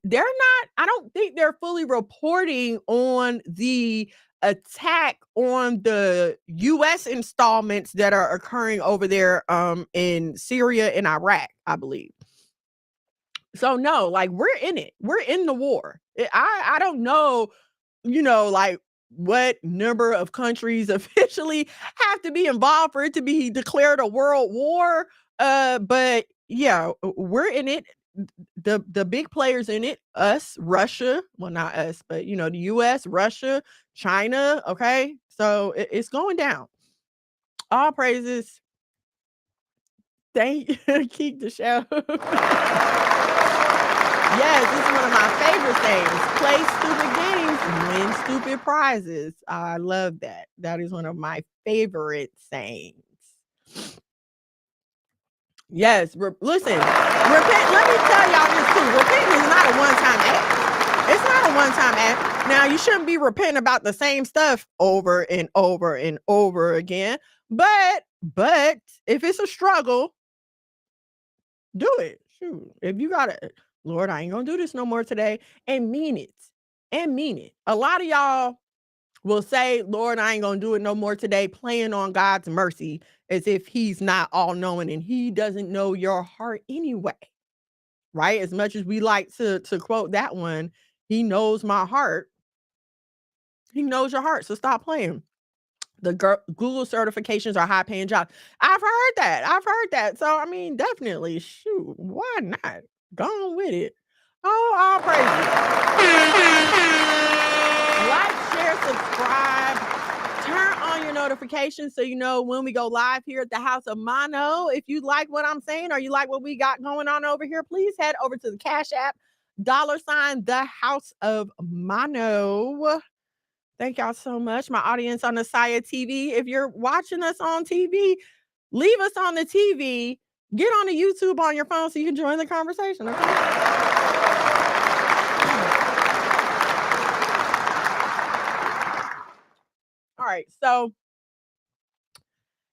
they're not, I don't think they're fully reporting on the attack on the US installments that are occurring over there in Syria and Iraq, I believe. So no, like we're in it. We're in the war. I don't know, like what number of countries officially have to be involved for it to be declared a world war. But yeah, we're in it. The big players in it, us, Russia, well, not us, but the US, Russia, China. Okay. So it's going down. All praises. Thank you. Keep the show. Yes, this is one of my favorite things. Play stupid games, win stupid prizes. I love that. That is one of my favorite sayings. Yes, listen, repent. Let me tell y'all this too. Repenting is not a one-time act. It's not a one-time act. Now, you shouldn't be repenting about the same stuff over and over and over again. But if it's a struggle, do it. Shoot. If you got to, Lord, I ain't gonna do this no more today, and mean it. And mean it. A lot of y'all will say, Lord, I ain't gonna do it no more today, playing on God's mercy as if he's not all knowing and he doesn't know your heart anyway. Right? As much as we like to quote that one, he knows my heart. He knows your heart. So stop playing. The Google certifications are high paying jobs. I've heard that. So, I mean, definitely, shoot, why not? Go on with it. Oh, all praises. Like, share, subscribe, turn on your notifications so you know when we go live here at the House of Mono. If you like what I'm saying or you like what we got going on over here, please head over to the Cash App, $ the House of Mono. Thank y'all so much. My audience on the Saya TV. If you're watching us on TV, leave us on the TV. Get on the YouTube on your phone so you can join the conversation. Okay? All right. So,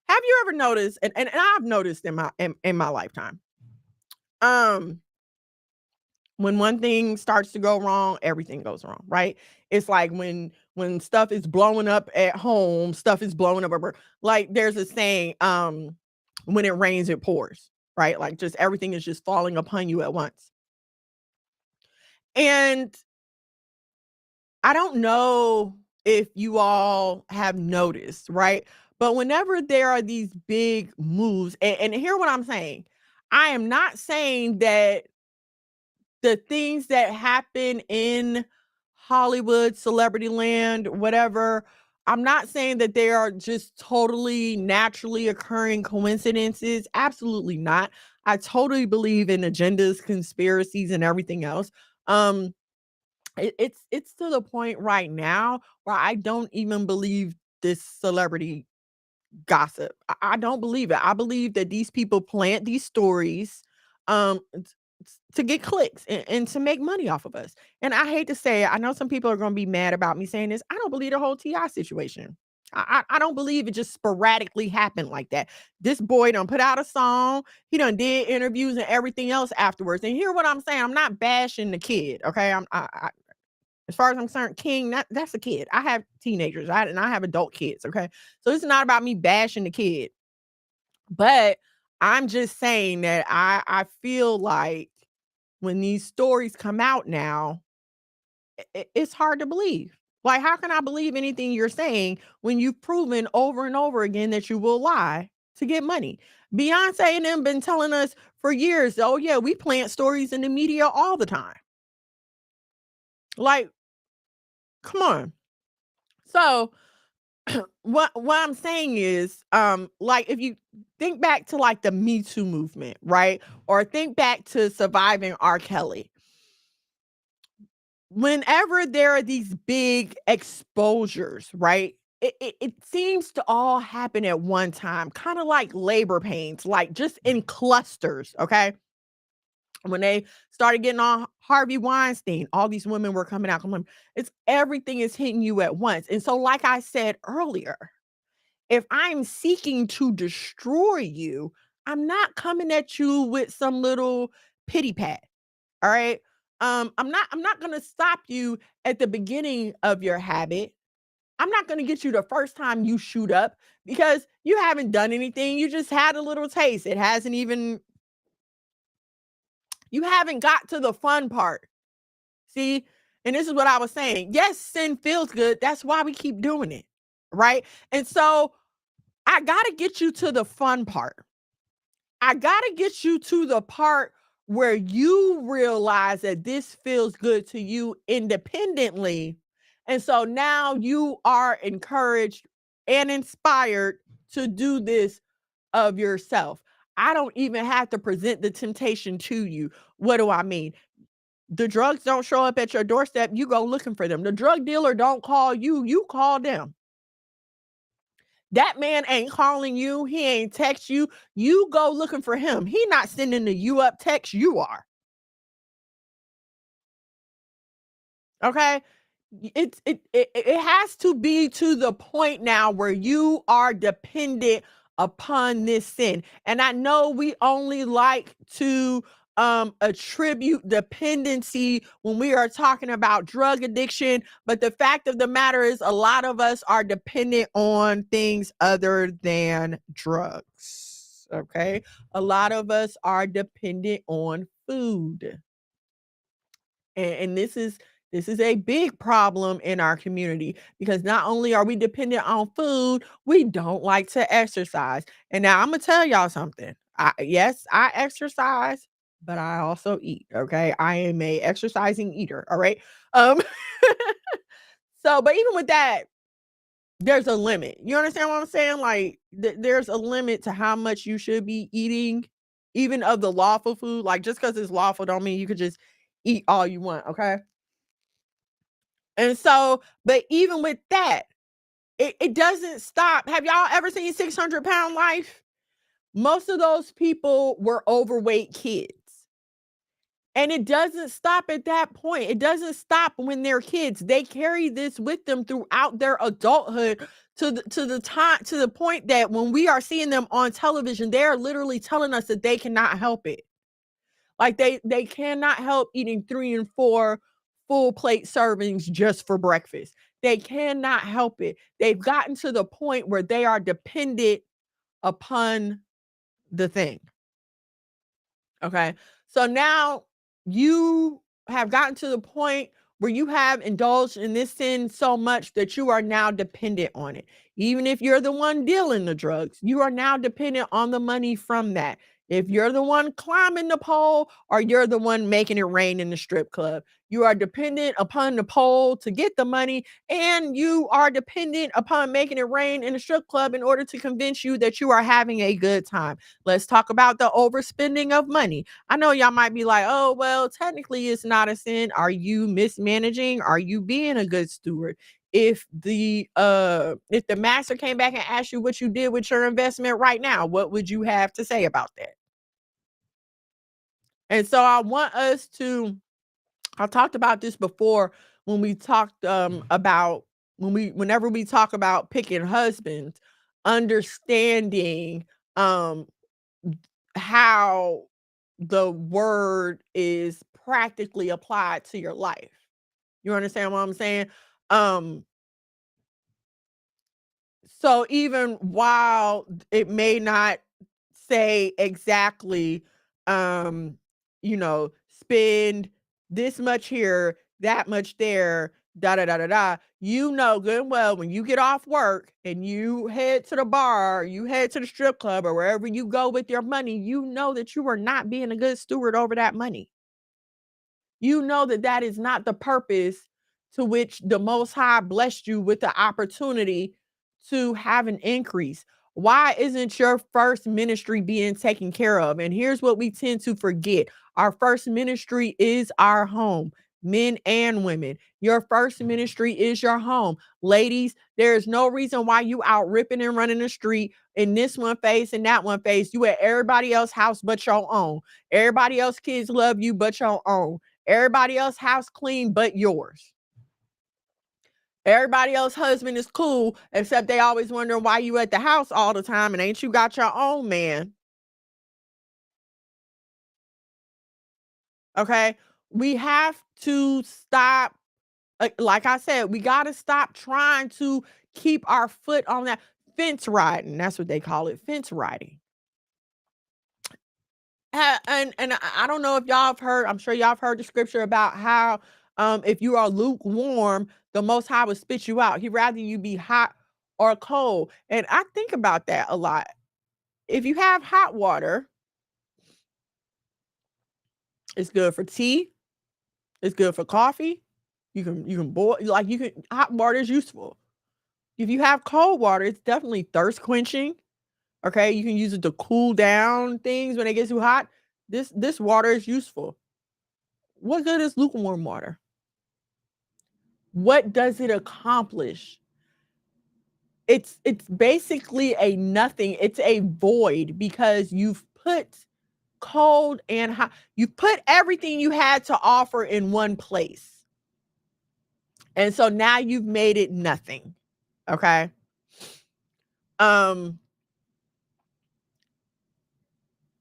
have you ever noticed? And I've noticed in my lifetime. When one thing starts to go wrong, everything goes wrong, right? It's like when stuff is blowing up at home, stuff is blowing up. Like there's a saying, when it rains, it pours, right? Like just everything is just falling upon you at once. And I don't know if you all have noticed, right? But whenever there are these big moves, and hear what I'm saying, I am not saying that the things that happen in Hollywood, celebrity land, whatever, I'm not saying that they are just totally naturally occurring coincidences. Absolutely not. I totally believe in agendas, conspiracies, and everything else. Um, it's to the point right now where I don't even believe this celebrity gossip. I don't believe it. I believe that these people plant these stories to get clicks and to make money off of us. And I hate to say it, I know some people are going to be mad about me saying this. I don't believe the whole TI situation. I don't believe it just sporadically happened like that. This boy done put out a song. He done did interviews and everything else afterwards. And hear what I'm saying. I'm not bashing the kid. Okay. As far as I'm concerned, King, that's a kid. I have teenagers, and I have adult kids, okay? So it's not about me bashing the kid. But I'm just saying that I feel like when these stories come out now, it's hard to believe. Like, how can I believe anything you're saying when you've proven over and over again that you will lie to get money? Beyonce and them been telling us for years, oh yeah, we plant stories in the media all the time. Like, come on. So what I'm saying is, like if you think back to like the Me Too movement, right? Or think back to surviving R. Kelly. Whenever there are these big exposures, right? It seems to all happen at one time, kind of like labor pains, like just in clusters, okay? When they started getting on Harvey Weinstein, all these women were coming out. It's everything is hitting you at once. And so, like I said earlier, if I'm seeking to destroy you, I'm not coming at you with some little pity pat. All right. I'm not gonna stop you at the beginning of your habit. I'm not gonna get you the first time you shoot up because you haven't done anything. You just had a little taste. It hasn't even, you haven't got to the fun part. See? And this is what I was saying. Yes, sin feels good. That's why we keep doing it. Right. And so I got to get you to the fun part. I got to get you to the part where you realize that this feels good to you independently. And so now you are encouraged and inspired to do this of yourself. I don't even have to present the temptation to you. What do I mean? The drugs don't show up at your doorstep, you go looking for them. The drug dealer don't call you, you call them. That man ain't calling you. He ain't text you. You go looking for him. He not sending the you up text. You are. Okay. It has to be to the point now where you are dependent upon this sin. And I know we only like to attribute dependency when we are talking about drug addiction, but the fact of the matter is a lot of us are dependent on things other than drugs. Okay? A lot of us are dependent on food. And this is a big problem in our community because not only are we dependent on food, we don't like to exercise. And now I'm gonna tell y'all something. Yes, I exercise, but I also eat. Okay, I am a exercising eater. All right. Um. So, but even with that, there's a limit. You understand what I'm saying? Like, there's a limit to how much you should be eating, even of the lawful food. Like, just because it's lawful, don't mean you could just eat all you want. Okay. And so, but even with that, it doesn't stop. Have y'all ever seen 600 Pound Life? Most of those people were overweight kids. And it doesn't stop at that point. It doesn't stop when they're kids. They carry this with them throughout their adulthood to the point that when we are seeing them on television, they are literally telling us that they cannot help it. Like they cannot help eating 3 and 4 full plate servings just for breakfast. They cannot help it. They've gotten to the point where they are dependent upon the thing. Okay. So now you have gotten to the point where you have indulged in this sin so much that you are now dependent on it. Even if you're the one dealing the drugs, you are now dependent on the money from that. If you're the one climbing the pole or you're the one making it rain in the strip club, you are dependent upon the pole to get the money, and you are dependent upon making it rain in the strip club in order to convince you that you are having a good time. Let's talk about the overspending of money. I know y'all might be like, oh, well, technically it's not a sin. Are you mismanaging? Are you being a good steward? If the master came back and asked you what you did with your investment right now, what would you have to say about that? And so I talked about this before when we talked about whenever we talk about picking husbands, understanding um how the word is practically applied to your life. You understand what I'm saying? Um, so even while it may not say exactly, um, spend this much here, that much there, da da da da da, you know good and well when you get off work and you head to the bar, you head to the strip club or wherever you go with your money, you know that you are not being a good steward over that money. You know that that is not the purpose to which the Most High blessed you with the opportunity to have an increase. Why isn't your first ministry being taken care of? And here's what we tend to forget: our first ministry is our home, men and women. Your first ministry is your home. Ladies, there is no reason why you out ripping and running the street in this one face and that one face. You at everybody else's house but your own. Everybody else kids love you but your own. Everybody else house clean but yours. Everybody else husband is cool, except they always wonder why you at the house all the time and ain't you got your own man. Okay. We have to stop. Like I said, we got to stop trying to keep our foot on that fence riding. That's what they call it, fence riding. And I don't know if y'all have heard, I'm sure y'all have heard the scripture about how if you are lukewarm, the Most High will spit you out. He'd rather you be hot or cold. And I think about that a lot. If you have hot water, it's good for tea, it's good for coffee. You can boil, like, you can, hot water is useful. If you have cold water, it's definitely thirst quenching. Okay, you can use it to cool down things when it gets too hot. This water is useful. What good is lukewarm water? What does it accomplish? It's basically a nothing. It's a void because you've put cold and hot. You put everything you had to offer in one place. And so now you've made it nothing. Okay? Um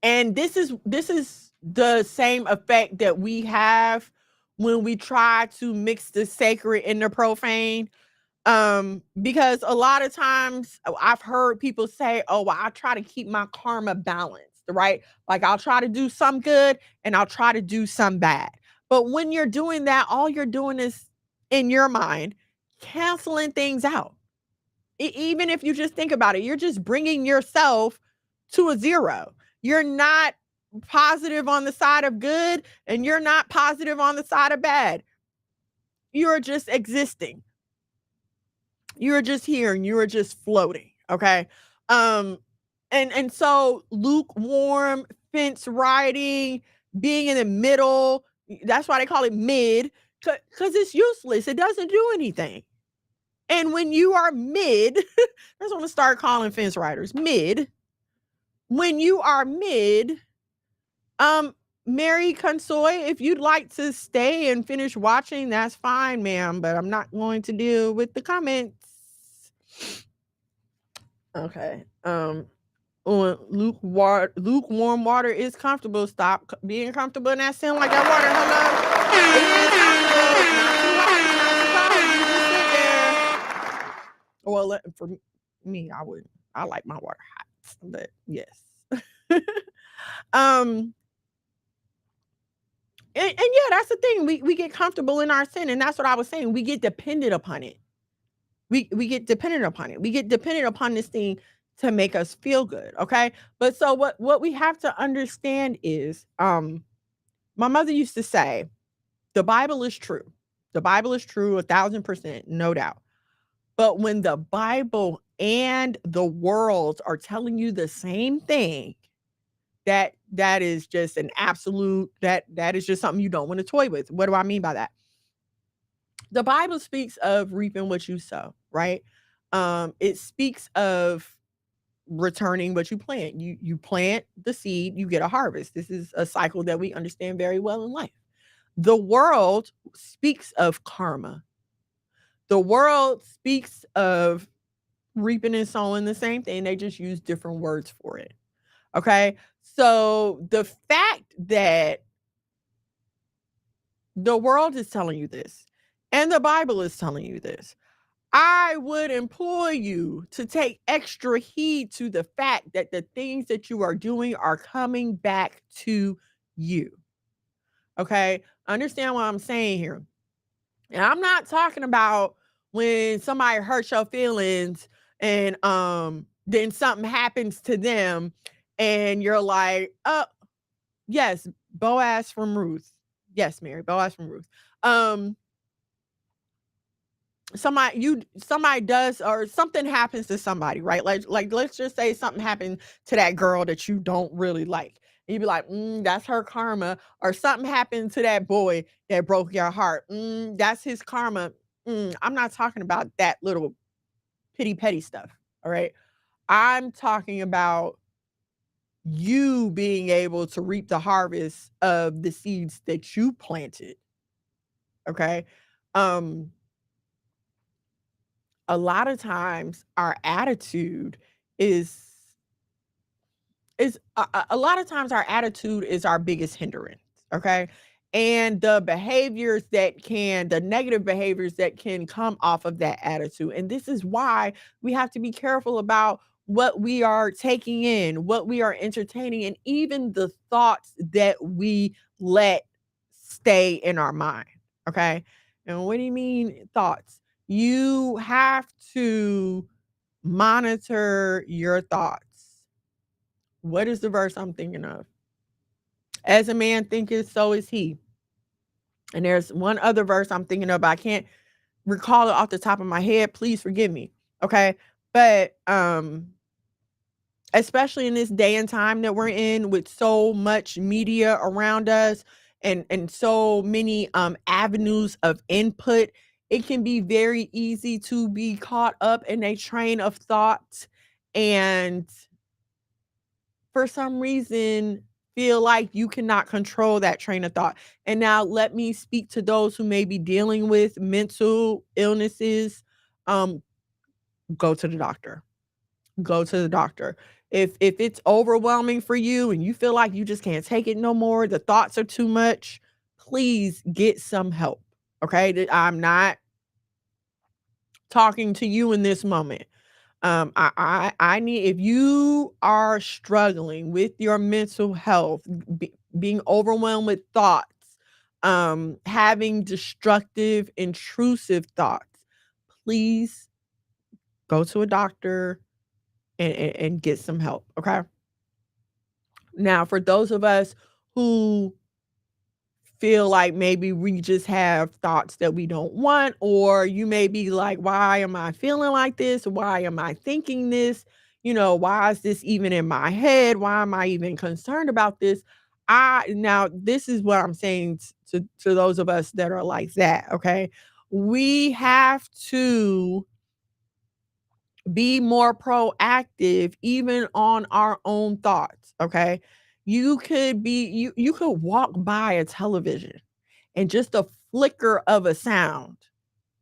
and this is the same effect that we have when we try to mix the sacred and the profane. Because a lot of times I've heard people say, oh, well, I try to keep my karma balanced, right? Like, I'll try to do some good and I'll try to do some bad. But when you're doing that, all you're doing is, in your mind, canceling things out. Even if you just think about it, you're just bringing yourself to a zero. You're not positive on the side of good and you're not positive on the side of bad. You're just existing. You're just here and you're just floating. Okay. Um, and so lukewarm, fence riding, being in the middle, that's why they call it mid, because it's useless. It doesn't do anything. And when you are mid, that's what I'm gonna start calling fence riders mid. When you are mid, um, Mary Consoy, if you'd like to stay and finish watching, that's fine, ma'am. But I'm not going to deal with the comments. Okay. Lukewarm water is comfortable. Stop being comfortable in that sin like that water. Hello. It is comfortable. It's not too hot. You just sit there. Well, for me, I would. I like my water hot, but yes. um and yeah, that's the thing. We get comfortable in our sin, and that's what I was saying. We get dependent upon it. We get dependent upon it. We get dependent upon this thing to make us feel good. Okay. But so what we have to understand is my mother used to say, the Bible is true. The Bible is true 1,000%, no doubt. But when the Bible and the world are telling you the same thing, that is just an absolute that is just something you don't want to toy with. What do I mean by that? The Bible speaks of reaping what you sow, right? It speaks of returning what you plant. You plant the seed, you get a harvest. This is a cycle that we understand very well in life. The world speaks of karma. The world speaks of reaping and sowing, the same thing. They just use different words for it. Okay. So the fact that the world is telling you this and the Bible is telling you this, I would implore you to take extra heed to the fact that the things that you are doing are coming back to you. Okay. Understand what I'm saying here. And I'm not talking about when somebody hurts your feelings and then something happens to them and you're like, "Oh, yes, Boaz from Ruth." Yes, Mary, Boaz from Ruth. Um somebody does or something happens to somebody, right? Like let's just say something happened to that girl that you don't really like. And you'd be like, that's her karma. Or something happened to that boy that broke your heart. That's his karma. I'm not talking about that little pity petty stuff. All right. I'm talking about you being able to reap the harvest of the seeds that you planted. Okay. Um, a lot of times our attitude is a lot of times our attitude is our biggest hindrance, okay? And the negative behaviors that can come off of that attitude. And this is why we have to be careful about what we are taking in, what we are entertaining, and even the thoughts that we let stay in our mind, okay? And what do you mean thoughts? You have to monitor your thoughts. What is the verse I'm thinking of? As a man thinketh, so is he. And there's one other verse I'm thinking of, but I can't recall it off the top of my head. Please forgive me. Okay. But especially in this day and time that we're in with so much media around us and so many avenues of input, it can be very easy to be caught up in a train of thought and for some reason feel like you cannot control that train of thought. And now let me speak to those who may be dealing with mental illnesses. Um, go to the doctor. Go to the doctor. If it's overwhelming for you and you feel like you just can't take it no more, the thoughts are too much, please get some help. Okay? I'm not talking to you in this moment. I need if you are struggling with your mental health, being overwhelmed with thoughts, having destructive, intrusive thoughts, please go to a doctor and get some help. Okay. Now, for those of us who feel like maybe we just have thoughts that we don't want, or you may be like, why am I feeling like this? Why am I thinking this? Why is this even in my head? Why am I even concerned about this? Now this is what I'm saying to those of us that are like that. Okay. We have to be more proactive even on our own thoughts. Okay. You could walk by a television and just a flicker of a sound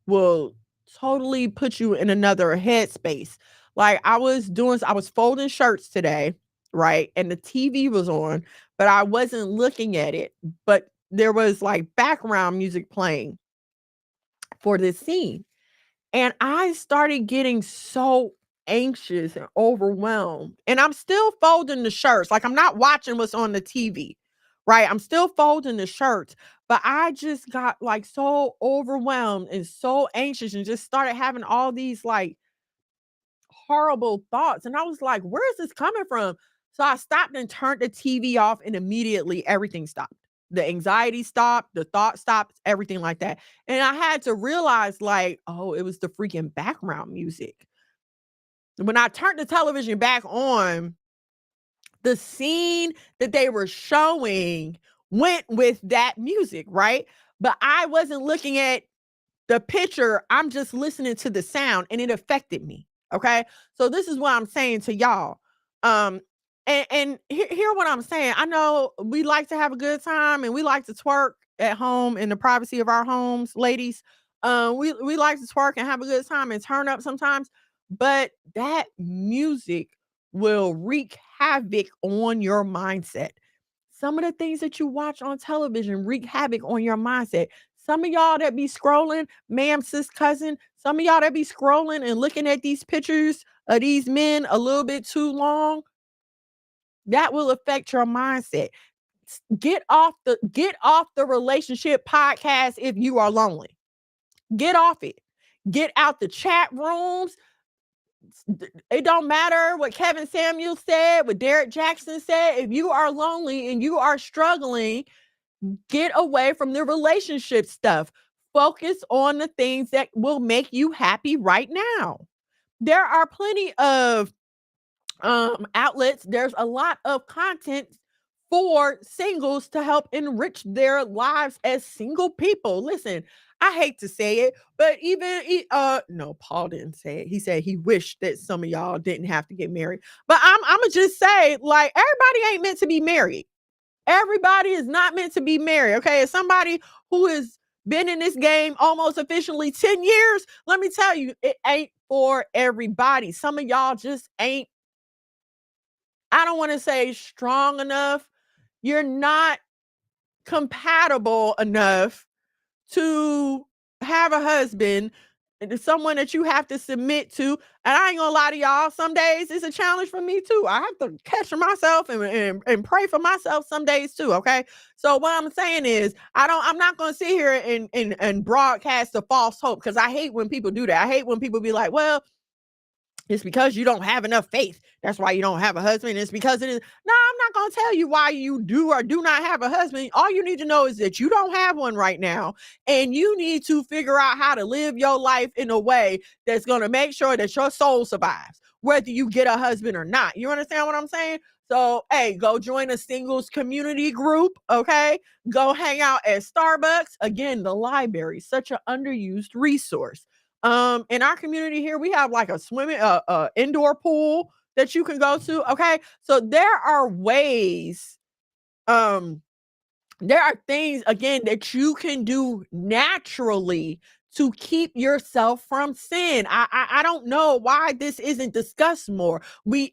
will totally put you in another headspace. Like I was folding shirts today, right? And the TV was on, but I wasn't looking at it. But there was like background music playing for this scene. And I started getting so anxious and overwhelmed. And I'm still folding the shirts. Like, I'm not watching what's on the TV, right? I'm still folding the shirts. But I just got like so overwhelmed and so anxious and just started having all these like horrible thoughts. And I was like, where is this coming from? So I stopped and turned the TV off, and immediately everything stopped. The anxiety stopped, the thought stopped, everything like that. And I had to realize, like, oh, it was the freaking background music. When I turned the television back on, the scene that they were showing went with that music, right? But I wasn't looking at the picture, I'm just listening to the sound, and it affected me. Okay. So this is what I'm saying to y'all. Um, and hear what I'm saying. I know we like to have a good time and we like to twerk at home in the privacy of our homes, ladies. We like to twerk and have a good time and turn up sometimes, but that music will wreak havoc on your mindset. Some of the things that you watch on television wreak havoc on your mindset. Some of y'all that be scrolling, ma'am, sis, cousin, some of y'all that be scrolling and looking at these pictures of these men a little bit too long, that will affect your mindset. Get off the relationship podcast if you are lonely. Get off it. Get out the chat rooms. It don't matter what Kevin Samuel said, what Derek Jackson said. If you are lonely and you are struggling, get away from the relationship stuff. Focus on the things that will make you happy right now. There are plenty of outlets. There's a lot of content for singles to help enrich their lives as single people. Listen, I hate to say it, but no, Paul didn't say it. He said he wished that some of y'all didn't have to get married. But I'm gonna just say, like, everybody ain't meant to be married. Everybody is not meant to be married. Okay. As somebody who has been in this game almost officially 10 years, let me tell you, it ain't for everybody. Some of y'all just ain't, I don't want to say strong enough. You're not compatible enough to have a husband, someone that you have to submit to. And I ain't gonna lie to y'all, some days it's a challenge for me too. I have to catch myself and pray for myself some days too. Okay. So what I'm saying is I'm not gonna sit here and broadcast a false hope, because I hate when people do that. I hate when people be like, well, it's because you don't have enough faith. That's why you don't have a husband. It's because it is. No, I'm not going to tell you why you do or do not have a husband. All you need to know is that you don't have one right now. And you need to figure out how to live your life in a way that's going to make sure that your soul survives, whether you get a husband or not. You understand what I'm saying? So, hey, go join a singles community group. Okay. Go hang out at Starbucks. Again, the library, such an underused resource. In our community here, we have like a swimming indoor pool that you can go to. Okay. So there are ways, there are things again that you can do naturally to keep yourself from sin. I don't know why this isn't discussed more. We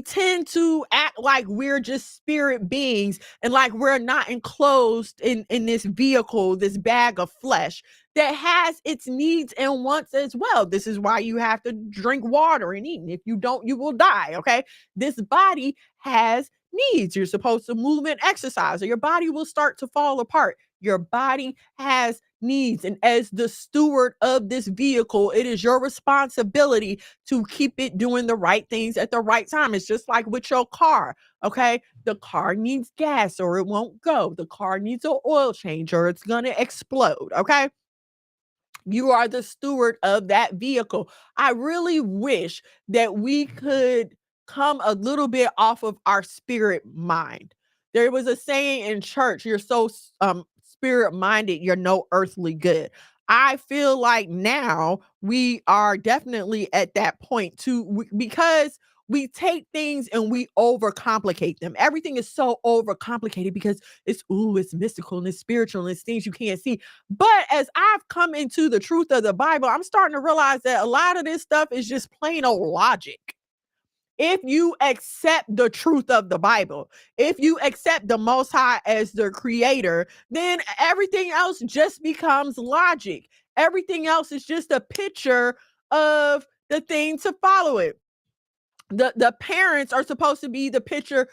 tend to act like we're just spirit beings and like we're not enclosed in this vehicle, this bag of flesh that has its needs and wants as well. This is why you have to drink water and eat. And if you don't, you will die. Okay. This body has needs. You're supposed to move and exercise, or your body will start to fall apart. Your body has needs. And as the steward of this vehicle, it is your responsibility to keep it doing the right things at the right time. It's just like with your car. Okay. The car needs gas or it won't go. The car needs an oil change or it's going to explode. Okay. You are the steward of that vehicle. I really wish that we could come a little bit off of our spirit mind. There was a saying in church, you're so spirit minded, you're no earthly good. I feel like now we are definitely at that point too, because we take things and we overcomplicate them. Everything is so overcomplicated because it's mystical and it's spiritual and it's things you can't see. But as I've come into the truth of the Bible, I'm starting to realize that a lot of this stuff is just plain old logic. If you accept the truth of the Bible, if you accept the Most High as the creator, then everything else just becomes logic. Everything else is just a picture of the thing to follow it. the parents are supposed to be the picture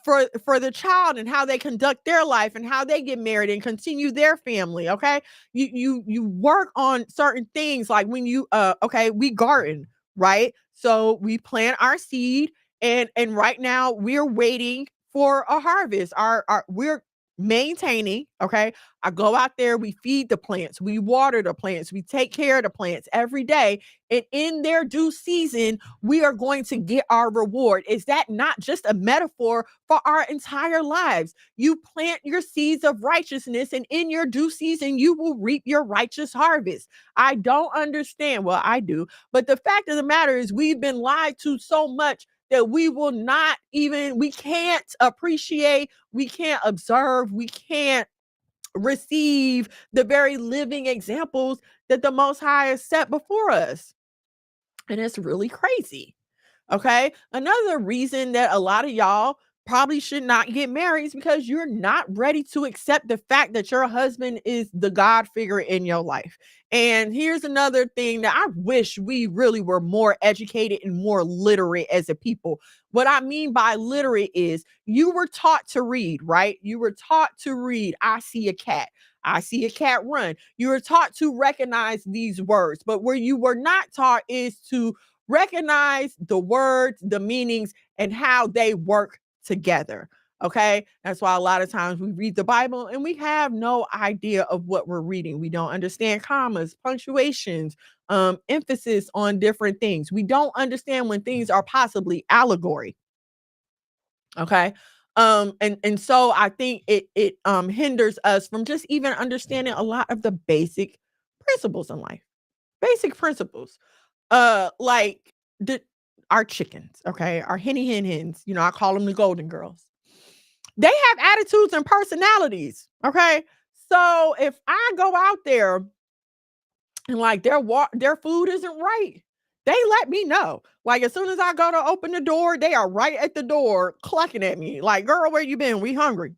for the child and how they conduct their life and how they get married and continue their family. Okay, you work on certain things, like when you okay, we garden, right? So we plant our seed, and right now we're waiting for a harvest. Our we're maintaining, okay? I go out there, we feed the plants, we water the plants, we take care of the plants every day, and in their due season we are going to get our reward. Is that not just a metaphor for our entire lives? You plant your seeds of righteousness, and in your due season, you will reap your righteous harvest. I don't understand. Well, I do. But the fact of the matter is, we've been lied to so much that we will not even, we can't appreciate, we can't observe, we can't receive the very living examples that the Most High has set before us. And it's really crazy. Okay. Another reason that a lot of y'all probably should not get married is because you're not ready to accept the fact that your husband is the God figure in your life. And here's another thing that I wish we really were more educated and more literate as a people. What I mean by literate is you were taught to read, right? You were taught to read. I see a cat. I see a cat run. You were taught to recognize these words, but where you were not taught is to recognize the words, the meanings, and how they work together. Okay. That's why a lot of times we read the Bible and we have no idea of what we're reading. We don't understand commas, punctuations, emphasis on different things. We don't understand when things are possibly allegory. Okay. And so I think it hinders us from just even understanding a lot of the basic principles in life. Basic principles. Like the our chickens, okay, our henny hen hens, I call them the golden girls. They have attitudes and personalities, okay? So if I go out there and like their food isn't right, they let me know. Like as soon as I go to open the door, they are right at the door clucking at me. Like, girl, where you been? We hungry.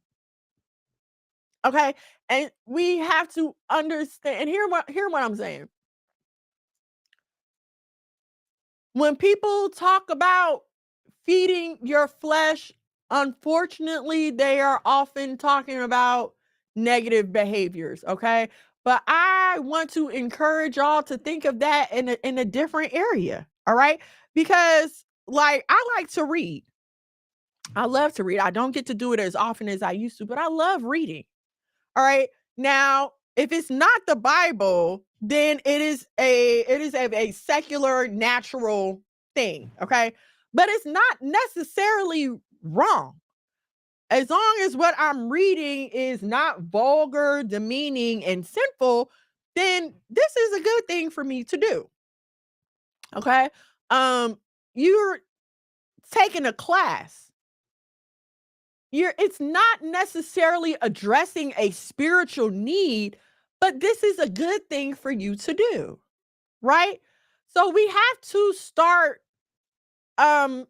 Okay. And we have to understand and hear what I'm saying. When people talk about feeding your flesh, unfortunately, they are often talking about negative behaviors, okay? But I want to encourage y'all to think of that in a different area, all right? Because like I like to read. I love to read. I don't get to do it as often as I used to, but I love reading. All right. Now, if it's not the Bible, then it is a secular natural thing. Okay. But it's not necessarily wrong. As long as what I'm reading is not vulgar, demeaning, and sinful, then this is a good thing for me to do. Okay. You're taking a class. It's not necessarily addressing a spiritual need, but this is a good thing for you to do, right? So we have to um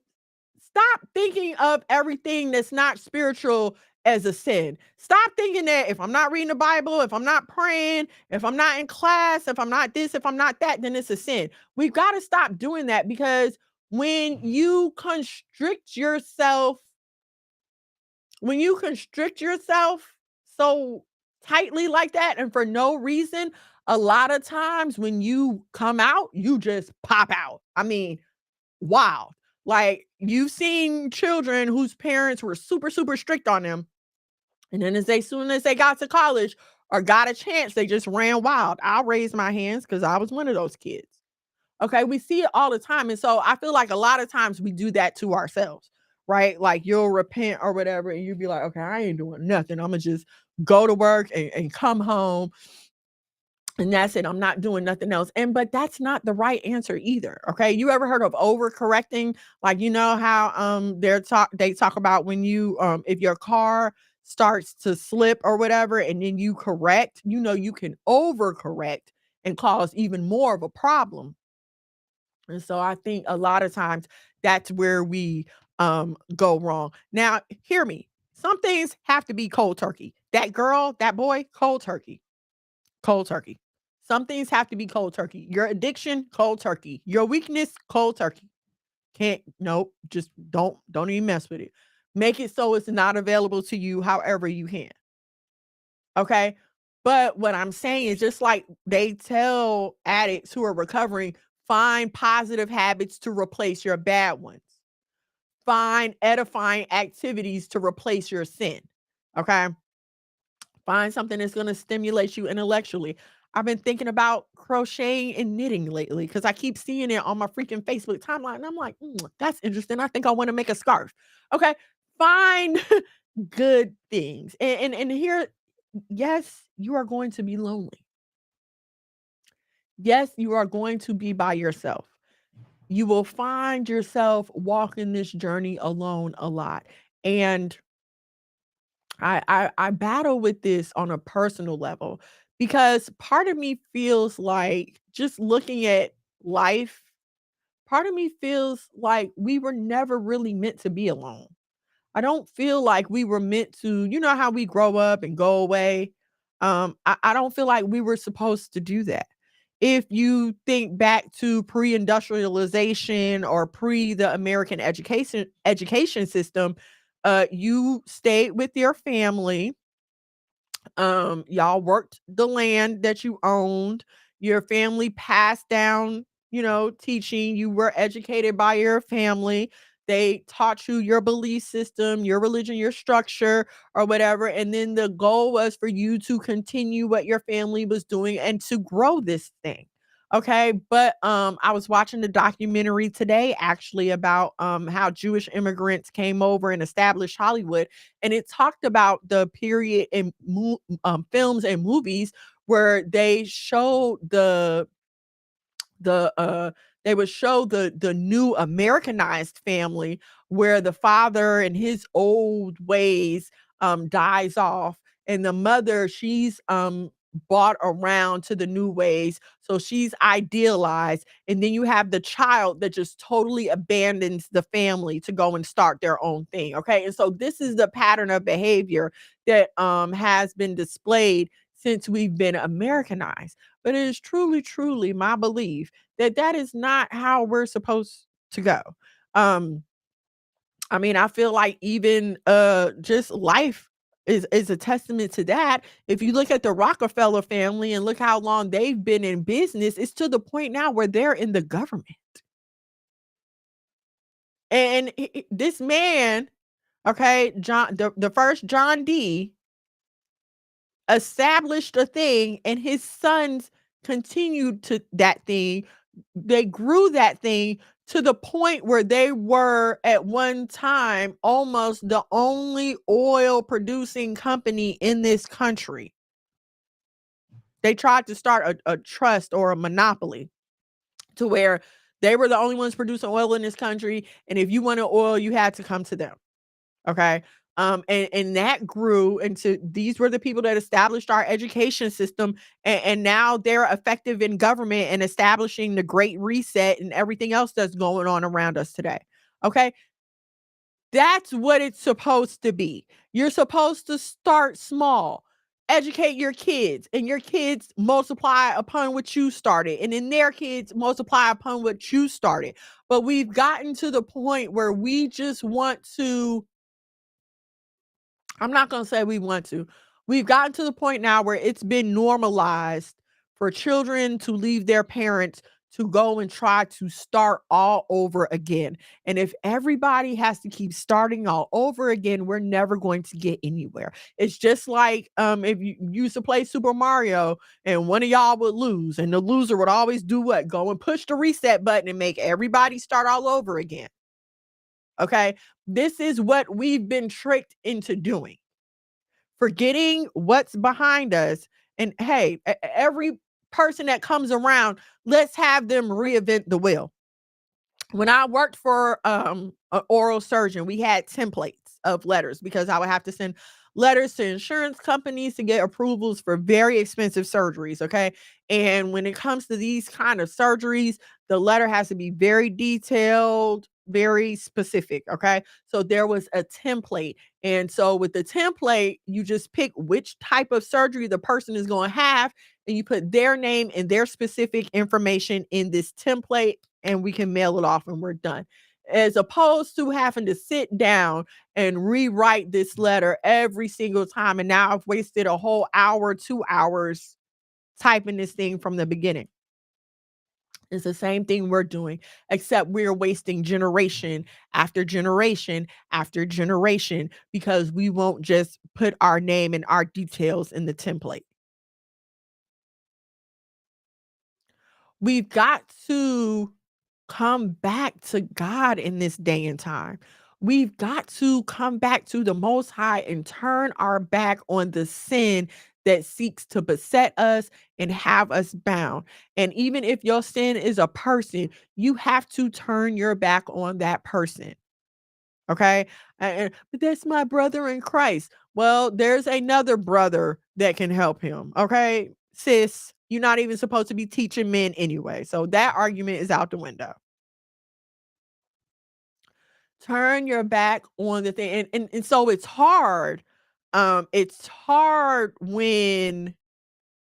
stop thinking of everything that's not spiritual as a sin. Stop thinking that if I'm not reading the Bible, if I'm not praying, if I'm not in class, if I'm not this, if I'm not that, then it's a sin. We've got to stop doing that because when you constrict yourself when you constrict yourself so tightly like that and for no reason, a lot of times when you come out, you just pop out. I mean, wow. Like you've seen children whose parents were super, super strict on them. And then soon as they got to college or got a chance, they just ran wild. I'll raise my hands because I was one of those kids. Okay, we see it all the time. And so I feel like a lot of times we do that to ourselves, right? Like you'll repent or whatever, and you'll be like, okay, I ain't doing nothing. I'm gonna just go to work and come home. And that's it. I'm not doing nothing else. But that's not the right answer either. Okay. You ever heard of overcorrecting? Like you know how they talk about when you if your car starts to slip or whatever, and then you correct, you can overcorrect and cause even more of a problem. And so I think a lot of times that's where we go wrong. Now, hear me. Some things have to be cold turkey. That girl, that boy, cold turkey. Cold turkey. Some things have to be cold turkey. Your addiction, cold turkey. Your weakness, cold turkey. Nope, just don't even mess with it. Make it so it's not available to you however you can. Okay? But what I'm saying is, just like they tell addicts who are recovering, find positive habits to replace your bad ones. Find edifying activities to replace your sin. Okay? Find something that's going to stimulate you intellectually. I've been thinking about crocheting and knitting lately because I keep seeing it on my freaking Facebook timeline. And I'm like, that's interesting. I think I want to make a scarf. Okay. Find good things. And here, yes, you are going to be lonely. Yes, you are going to be by yourself. You will find yourself walking this journey alone a lot. And I battle with this on a personal level because part of me feels like, just looking at life, part of me feels like we were never really meant to be alone. I don't feel like we were meant to, you know how we grow up and go away? I don't feel like we were supposed to do that. If you think back to pre-industrialization or pre the American education system, you stayed with your family. Y'all worked the land that you owned. Your family passed down, teaching. You were educated by your family. They taught you your belief system, your religion, your structure, or whatever. And then the goal was for you to continue what your family was doing and to grow this thing. Okay. But I was watching the documentary today actually about how Jewish immigrants came over and established Hollywood, and it talked about the period in films and movies where they showed the they would show the new Americanized family where the father and his old ways dies off, and the mother, she's brought around to the new ways, so she's idealized, and then you have the child that just totally abandons the family to go and start their own thing. Okay, and so this is the pattern of behavior that has been displayed since we've been Americanized. But it is truly, truly my belief that that is not how we're supposed to go. Um, I mean, I feel like even just life is a testament to that. If you look at the Rockefeller family and look how long they've been in business, it's to the point now where they're in the government. And this man, okay, John, the first John D, established a thing, and his sons continued to that thing. They grew that thing to the point where they were at one time almost the only oil producing company in this country. They tried to start a trust or a monopoly to where they were the only ones producing oil in this country, and if you wanted oil, you had to come to them. Okay. And that grew into, these were the people that established our education system, and now they're effective in government and establishing the Great Reset and everything else that's going on around us today. Okay. That's what it's supposed to be. You're supposed to start small. Educate your kids, and your kids multiply upon what you started, and then their kids multiply upon what you started. But we've gotten to the point where we just want to, I'm not going to say we want to. We've gotten to the point now where it's been normalized for children to leave their parents to go and try to start all over again. And if everybody has to keep starting all over again, we're never going to get anywhere. It's just like if you used to play Super Mario and one of y'all would lose, and the loser would always do what? Go and push the reset button and make everybody start all over again. Okay. This is what we've been tricked into doing, forgetting what's behind us. And hey, every person that comes around, let's have them reinvent the wheel. When I worked for an oral surgeon, we had templates of letters because I would have to send letters to insurance companies to get approvals for very expensive surgeries. Okay. And when it comes to these kind of surgeries, the letter has to be very detailed, very specific. Okay. So there was a template. And so with the template, you just pick which type of surgery the person is going to have, and you put their name and their specific information in this template, and we can mail it off and we're done. as opposed to having to sit down and rewrite this letter every single time. And now I've wasted a whole hour, 2 hours typing this thing from the beginning. It's the same thing we're doing, except we're wasting generation after generation after generation because we won't just put our name and our details in the template. We've got to come back to God in this day and time. We've got to come back to the Most High and turn our back on the sin that seeks to beset us and have us bound. And even if your sin is a person, you have to turn your back on that person. Okay. But that's my brother in Christ. Well, there's another brother that can help him. Okay. Sis, you're not even supposed to be teaching men anyway. So that argument is out the window. Turn your back on the thing. And so it's hard. It's hard when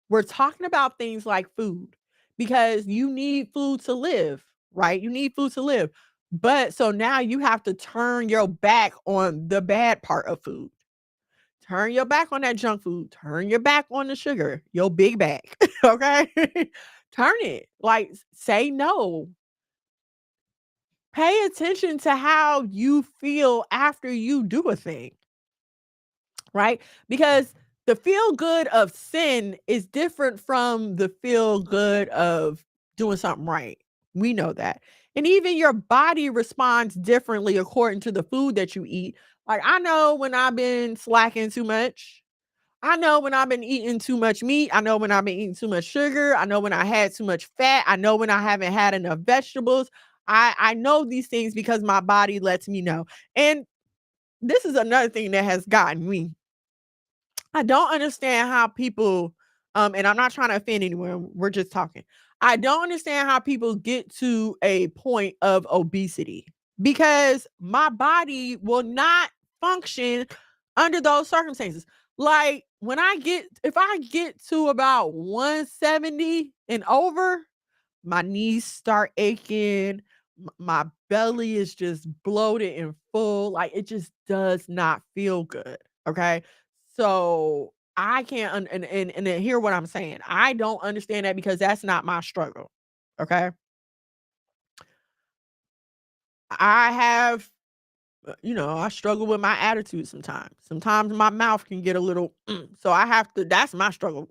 we're talking about things like food because you need food to live, right? You need food to live. But so now you have to turn your back on the bad part of food. Turn your back on that junk food. Turn your back on the sugar, your big bag. Okay. Turn it. Like, say no. Pay attention to how you feel after you do a thing, right? Because the feel good of sin is different from the feel good of doing something right. We know that. And even your body responds differently according to the food that you eat. Like, I know when I've been slacking too much. I know when I've been eating too much meat. I know when I've been eating too much sugar. I know when I had too much fat. I know when I haven't had enough vegetables. I know these things because my body lets me know. And this is another thing that has gotten me. I don't understand how people, and I'm not trying to offend anyone. We're just talking. I don't understand how people get to a point of obesity because my body will not function under those circumstances. Like if I get to about 170 and over, my knees start aching. My belly is just bloated and full. Like it just does not feel good. Okay. So I can't, and then hear what I'm saying. I don't understand that because that's not my struggle. Okay. I have, I struggle with my attitude sometimes. Sometimes my mouth can get a little, so I have to, that's my struggle,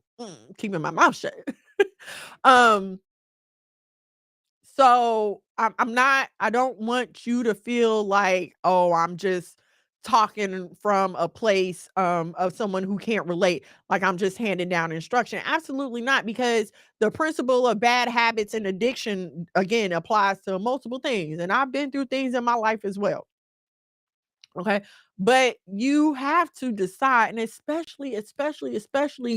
keeping my mouth shut. um, So I'm not, I don't want you to feel like, oh, I'm just talking from a place of someone who can't relate, like I'm just handing down instruction. Absolutely not, because the principle of bad habits and addiction again applies to multiple things. And I've been through things in my life as well. Okay. But you have to decide, and especially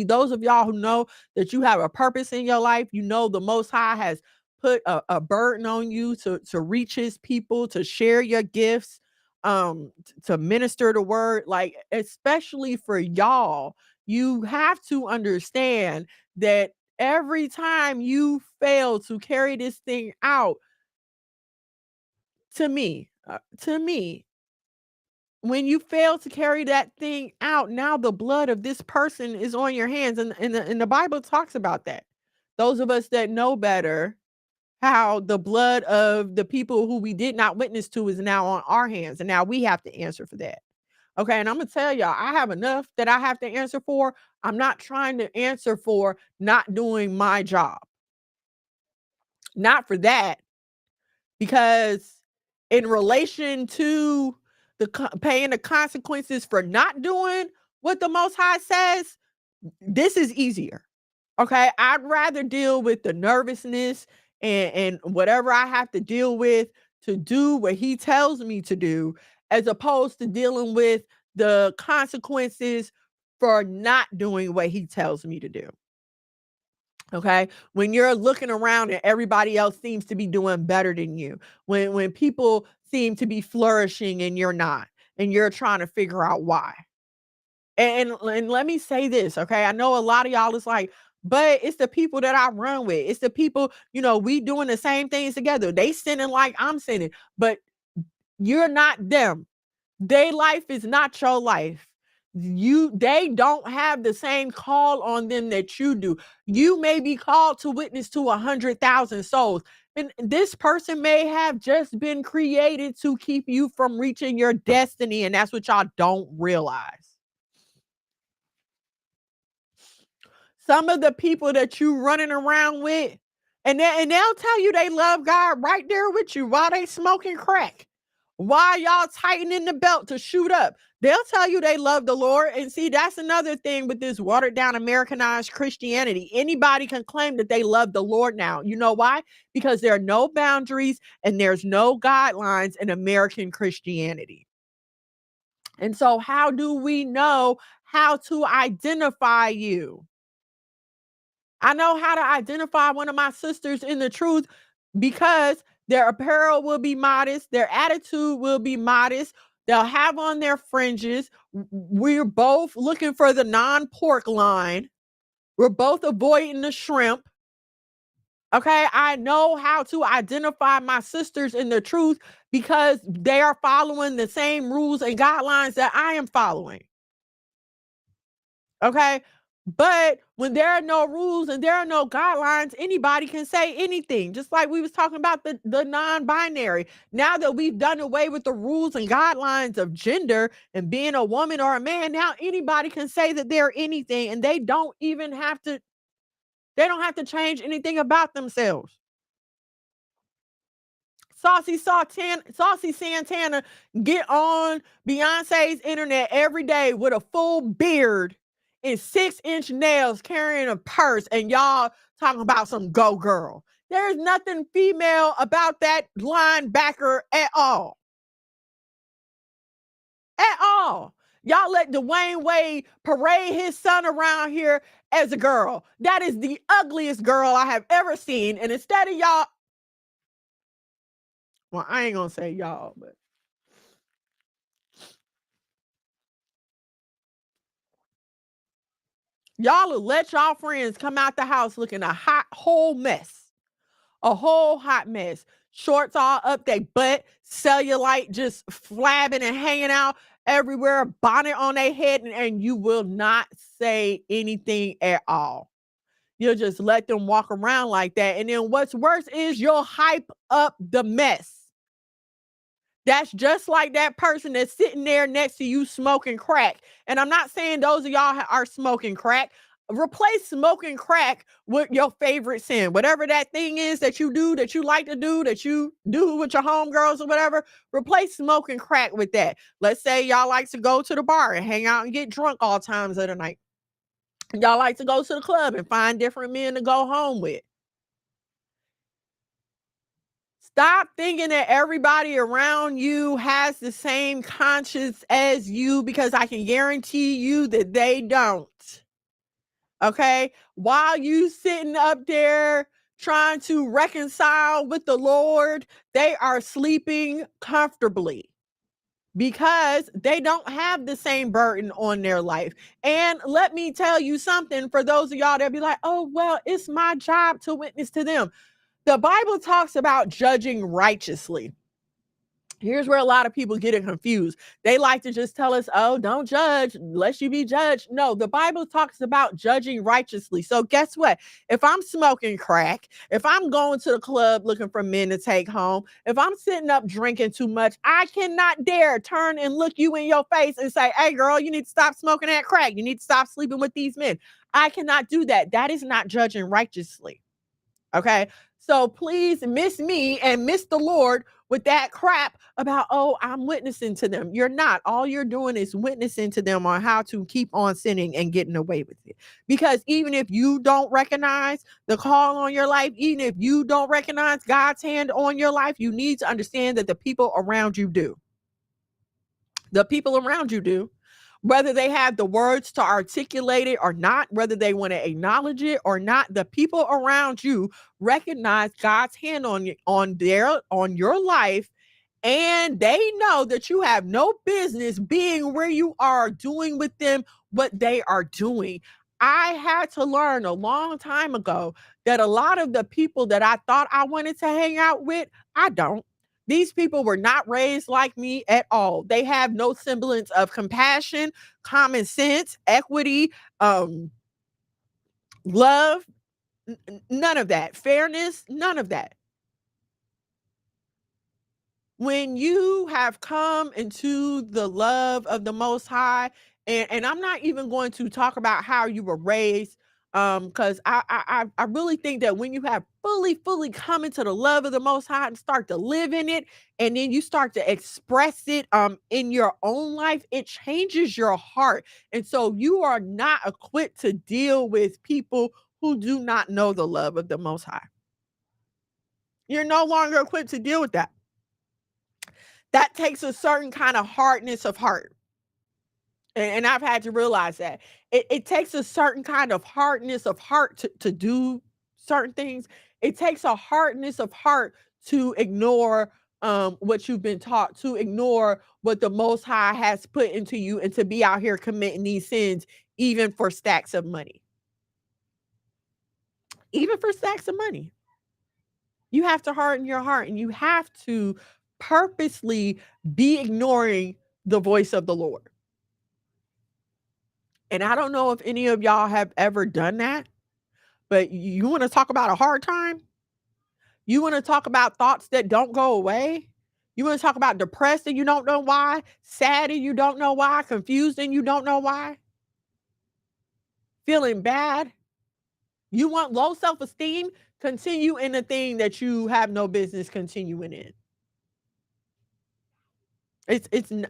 those of y'all who know that you have a purpose in your life, the Most High has put a burden on you to reach his people, to share your gifts, to minister the word, like especially for y'all, you have to understand that every time you fail to carry this thing out, to me, when you fail to carry that thing out, now the blood of this person is on your hands. And the Bible talks about that. Those of us that know better, how the blood of the people who we did not witness to is now on our hands. And now we have to answer for that. Okay. And I'm going to tell y'all, I have enough that I have to answer for. I'm not trying to answer for not doing my job. Not for that, because in relation to paying the consequences for not doing what the Most High says, this is easier. Okay, I'd rather deal with the nervousness and whatever I have to deal with to do what He tells me to do, as opposed to dealing with the consequences for not doing what He tells me to do. Okay. When you're looking around and everybody else seems to be doing better than you, when people seem to be flourishing and you're not, and you're trying to figure out why. And let me say this, okay? I know a lot of y'all is like, but it's the people that I run with. It's the people, we doing the same things together. They sinning like I'm sinning. But You're not them. Their life is not your life. They don't have the same call on them that you do. You may be called to witness to 100,000 souls. And this person may have just been created to keep you from reaching your destiny. And that's what y'all don't realize. Some of the people that you running around with, and they'll tell you they love God right there with you while they smoking crack. While y'all tightening the belt to shoot up, they'll tell you they love the Lord. And see, that's another thing with this watered down Americanized Christianity. Anybody can claim that they love the Lord now. You know why? Because there are no boundaries and there's no guidelines in American Christianity. And so how do we know how to identify you? I know how to identify one of my sisters in the truth because their apparel will be modest, their attitude will be modest, they'll have on their fringes. We're both looking for the non-pork line. We're both avoiding the shrimp. Okay, I know how to identify my sisters in the truth because they are following the same rules and guidelines that I am following. Okay. But when there are no rules and there are no guidelines, anybody can say anything. Just like we was talking about the non-binary. Now that we've done away with the rules and guidelines of gender and being a woman or a man, now anybody can say that they're anything and they don't have to change anything about themselves. Saucy Santana get on Beyonce's internet every day with a full beard and 6-inch nails carrying a purse, and y'all talking about some go girl. There's nothing female about that linebacker at all. At all. Y'all let Dwayne Wade parade his son around here as a girl. That is the ugliest girl I have ever seen. And instead of y'all, well, I ain't gonna say y'all, but y'all will let y'all friends come out the house looking a whole mess. A whole hot mess. Shorts all up their butt, cellulite just flabbing and hanging out everywhere, bonnet on their head, and you will not say anything at all. You'll just let them walk around like that. And then what's worse is you'll hype up the mess. That's just like that person that's sitting there next to you smoking crack. And I'm not saying those of y'all are smoking crack. Replace smoking crack with your favorite sin. Whatever that thing is that you do, that you like to do, that you do with your homegirls or whatever, replace smoking crack with that. Let's say y'all like to go to the bar and hang out and get drunk all times of the night. Y'all like to go to the club and find different men to go home with. Stop thinking that everybody around you has the same conscience as you, because I can guarantee you that they don't. Okay? While you sitting up there trying to reconcile with the Lord, they are sleeping comfortably because they don't have the same burden on their life. And let me tell you something, for those of y'all that be like, oh, well, it's my job to witness to them. The Bible talks about judging righteously. Here's where a lot of people get it confused. They like to just tell us, oh, don't judge lest you be judged. No, the Bible talks about judging righteously. So guess what? If I'm smoking crack, if I'm going to the club looking for men to take home, if I'm sitting up drinking too much, I cannot dare turn and look you in your face and say, hey, girl, you need to stop smoking that crack. You need to stop sleeping with these men. I cannot do that. That is not judging righteously. Okay. So please miss me and miss the Lord with that crap about, oh, I'm witnessing to them. You're not. All you're doing is witnessing to them on how to keep on sinning and getting away with it. Because even if you don't recognize the call on your life, even if you don't recognize God's hand on your life, you need to understand that the people around you do. The people around you do. Whether they have the words to articulate it or not, whether they want to acknowledge it or not, the people around you recognize God's hand on your life, and they know that you have no business being where you are doing with them what they are doing. I had to learn a long time ago that a lot of the people that I thought I wanted to hang out with, I don't. These people were not raised like me at all. They have no semblance of compassion, common sense, equity, love, none of that. Fairness, none of that. When you have come into the love of the Most High, and I'm not even going to talk about how you were raised, because I really think that when you have fully come into the love of the Most High and start to live in it, and then you start to express it in your own life, it changes your heart, and so you are not equipped to deal with people who do not know the love of the Most High. You're no longer equipped to deal with that. That takes a certain kind of hardness of heart. And I've had to realize that it takes a certain kind of hardness of heart to do certain things. It takes a hardness of heart to ignore what you've been taught, to ignore what the Most High has put into you, and to be out here committing these sins, even for stacks of money. Even for stacks of money. You have to harden your heart, and you have to purposely be ignoring the voice of the Lord. And I don't know if any of y'all have ever done that, but you want to talk about a hard time? You want to talk about thoughts that don't go away? You want to talk about depressed and you don't know why? Sad and you don't know why? Confused and you don't know why? Feeling bad? You want low self-esteem? Continue in the thing that you have no business continuing in.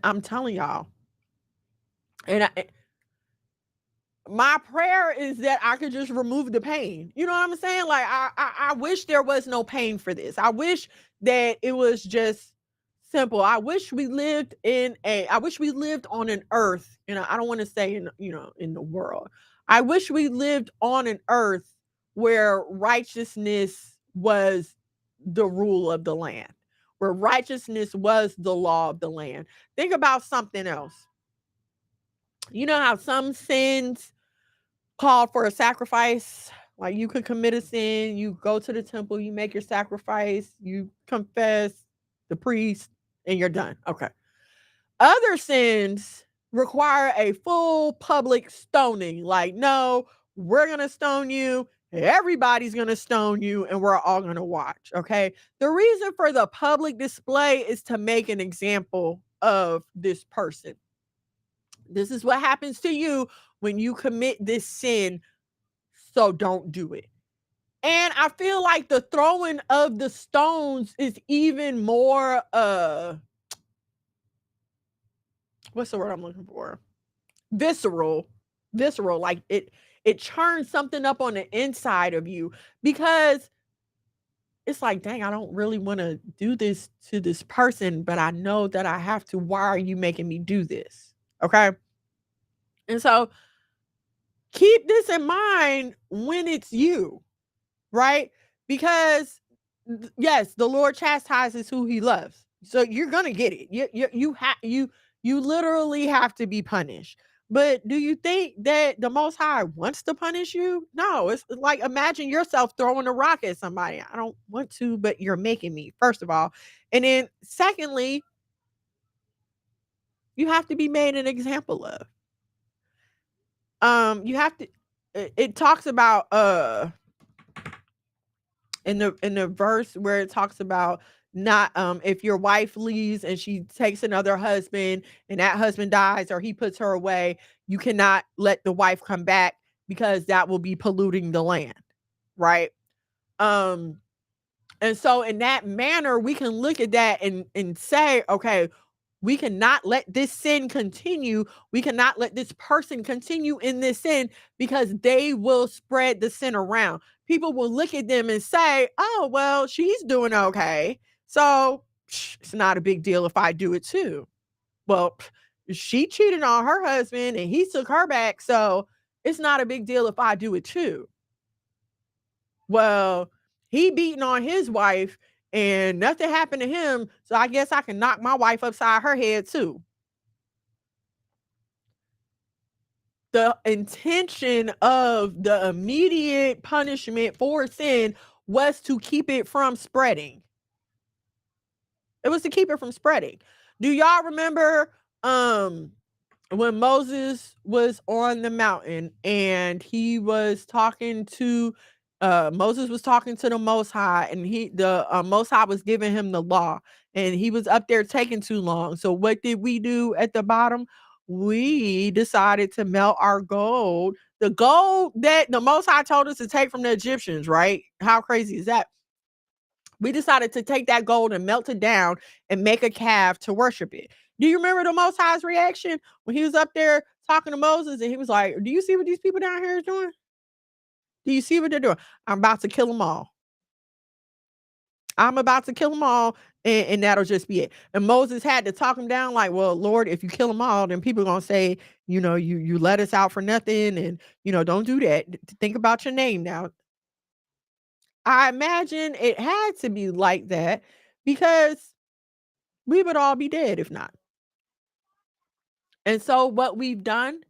I'm telling y'all. And my prayer is that I could just remove the pain. You know what I'm saying? Like I wish there was no pain for this. I wish that it was just simple. I wish we lived on an earth, I don't want to say in the world. I wish we lived on an earth where righteousness was the rule of the land, where righteousness was the law of the land. Think about something else. You know how some sins call for a sacrifice? Like you could commit a sin, you go to the temple, you make your sacrifice, you confess the priest, and you're done. Okay. Other sins require a full public stoning. Like, no, we're going to stone you. Everybody's going to stone you, and we're all going to watch. Okay. The reason for the public display is to make an example of this person. This is what happens to you when you commit this sin, so don't do it. And I feel like the throwing of the stones is even more what's the word I'm looking for? Visceral. Like it churns something up on the inside of you, because it's like, dang, I don't really want to do this to this person, but I know that I have to. Why are you making me do this? Okay. And so keep this in mind when it's you, right? Because yes, the Lord chastises who he loves. So you're going to get it. You literally have to be punished. But do you think that the Most High wants to punish you? No, it's like, imagine yourself throwing a rock at somebody. I don't want to, but you're making me, first of all. And then secondly, you have to be made an example of. You have to, it talks about in the verse where it talks about not if your wife leaves and she takes another husband and that husband dies or he puts her away, you cannot let the wife come back because that will be polluting the land, right? And so in that manner we can look at that and say, okay, we cannot let this sin continue. We cannot let this person continue in this sin, because they will spread the sin around. People will look at them and say, oh, well, she's doing okay, so it's not a big deal if I do it too. Well, she cheated on her husband and he took her back, so it's not a big deal if I do it too. Well, he beating on his wife and nothing happened to him, so I guess I can knock my wife upside her head too. The intention of the immediate punishment for sin was to keep it from spreading. It was to keep it from spreading. Do y'all remember when Moses was on the mountain and he was talking to Moses was talking to the Most High, and the Most High was giving him the law, and he was up there taking too long. So what did we do at the bottom? We decided to melt our gold, the gold that the Most High told us to take from the Egyptians, right? How crazy is that? We decided to take that gold and melt it down and make a calf to worship it. Do you remember the Most High's reaction when he was up there talking to Moses and he was like, "Do you see what these people down here is doing? Do you see what they're doing? I'm about to kill them all. I'm about to kill them all, and that'll just be it." And Moses had to talk him down, like, "Well, Lord, if you kill them all, then people are gonna say, you let us out for nothing, and don't do that. Think about your name now." I imagine it had to be like that because we would all be dead if not. And so what we've done,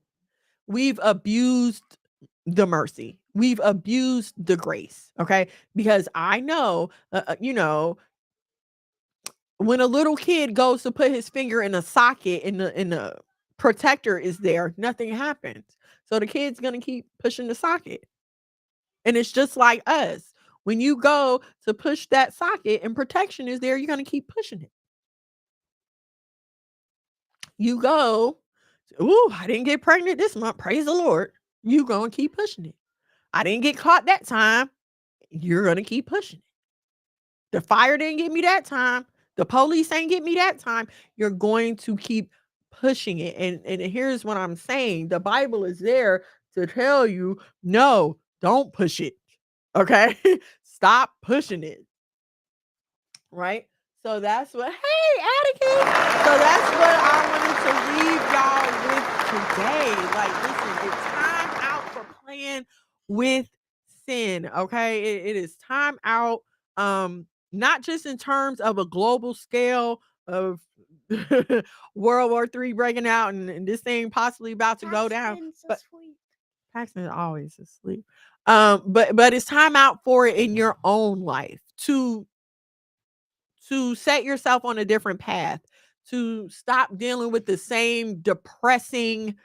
we've abused the mercy. We've abused the grace, okay? Because I know, when a little kid goes to put his finger in a socket and the protector is there, nothing happens. So the kid's going to keep pushing the socket. And it's just like us. When you go to push that socket and protection is there, you're going to keep pushing it. You go, "Ooh, I didn't get pregnant this month. Praise the Lord." You gonna keep pushing it. "I didn't get caught that time." You're gonna keep pushing it. "The fire didn't get me that time. The police ain't get me that time." You're going to keep pushing it. And here's what I'm saying. The Bible is there to tell you, no, don't push it. Okay? Stop pushing it. Right? So that's what, hey, Atticus. So that's what I wanted to leave y'all with today. Like, listen, it's time out for playing with sin. Okay. It is time out. Not just in terms of a global scale of World War III breaking out and this thing possibly about to go down. But Paxton is always asleep. But it's time out for it in your own life to set yourself on a different path, to stop dealing with the same depressing,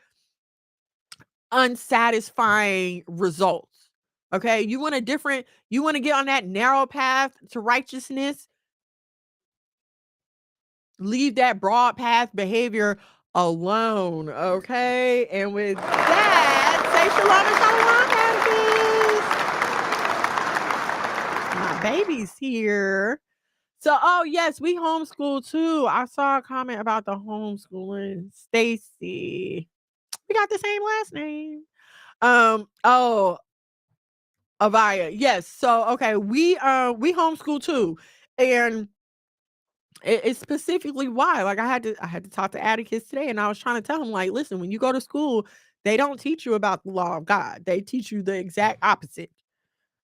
unsatisfying results. Okay? You want to get on that narrow path to righteousness, leave that broad path behavior alone. Okay? And with that, say shalom and shalom, Atticus. My baby's here. So, oh yes, we homeschool too. I saw a comment about the homeschooling. Stacy. We got the same last name. Oh, Avaya. Yes. So, okay, we homeschool too. And it's specifically why. Like I had to talk to Atticus today and I was trying to tell him, like, listen, when you go to school, they don't teach you about the law of God. They teach you the exact opposite.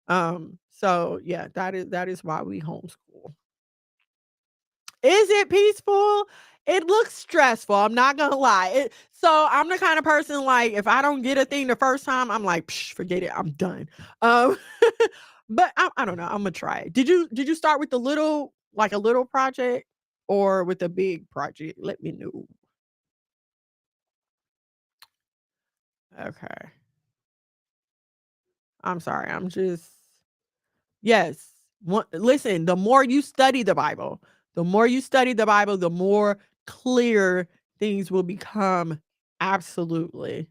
So yeah, that is why we homeschool. Is it peaceful? It looks stressful. I'm not gonna lie. So I'm the kind of person, like, if I don't get a thing the first time, I'm like, psh, forget it. I'm done. Um, but I don't know. I'm gonna try it. Did you start with the little, like a little project, or with a big project? Let me know. Okay. I'm sorry. I'm just Yes. Listen, the more you study the Bible, the more clear things will become. Absolutely.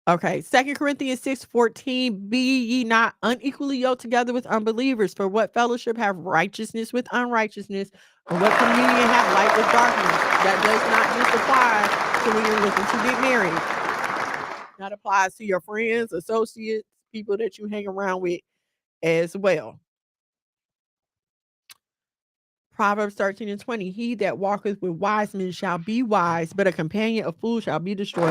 Okay. 2 Corinthians 6:14. Be ye not unequally yoked together with unbelievers. For what fellowship have righteousness with unrighteousness? And what communion have light with darkness? That does not just apply to when you're looking to get married. That applies to your friends, associates, people that you hang around with as well. Proverbs 13:20. He that walketh with wise men shall be wise, but a companion of fools shall be destroyed.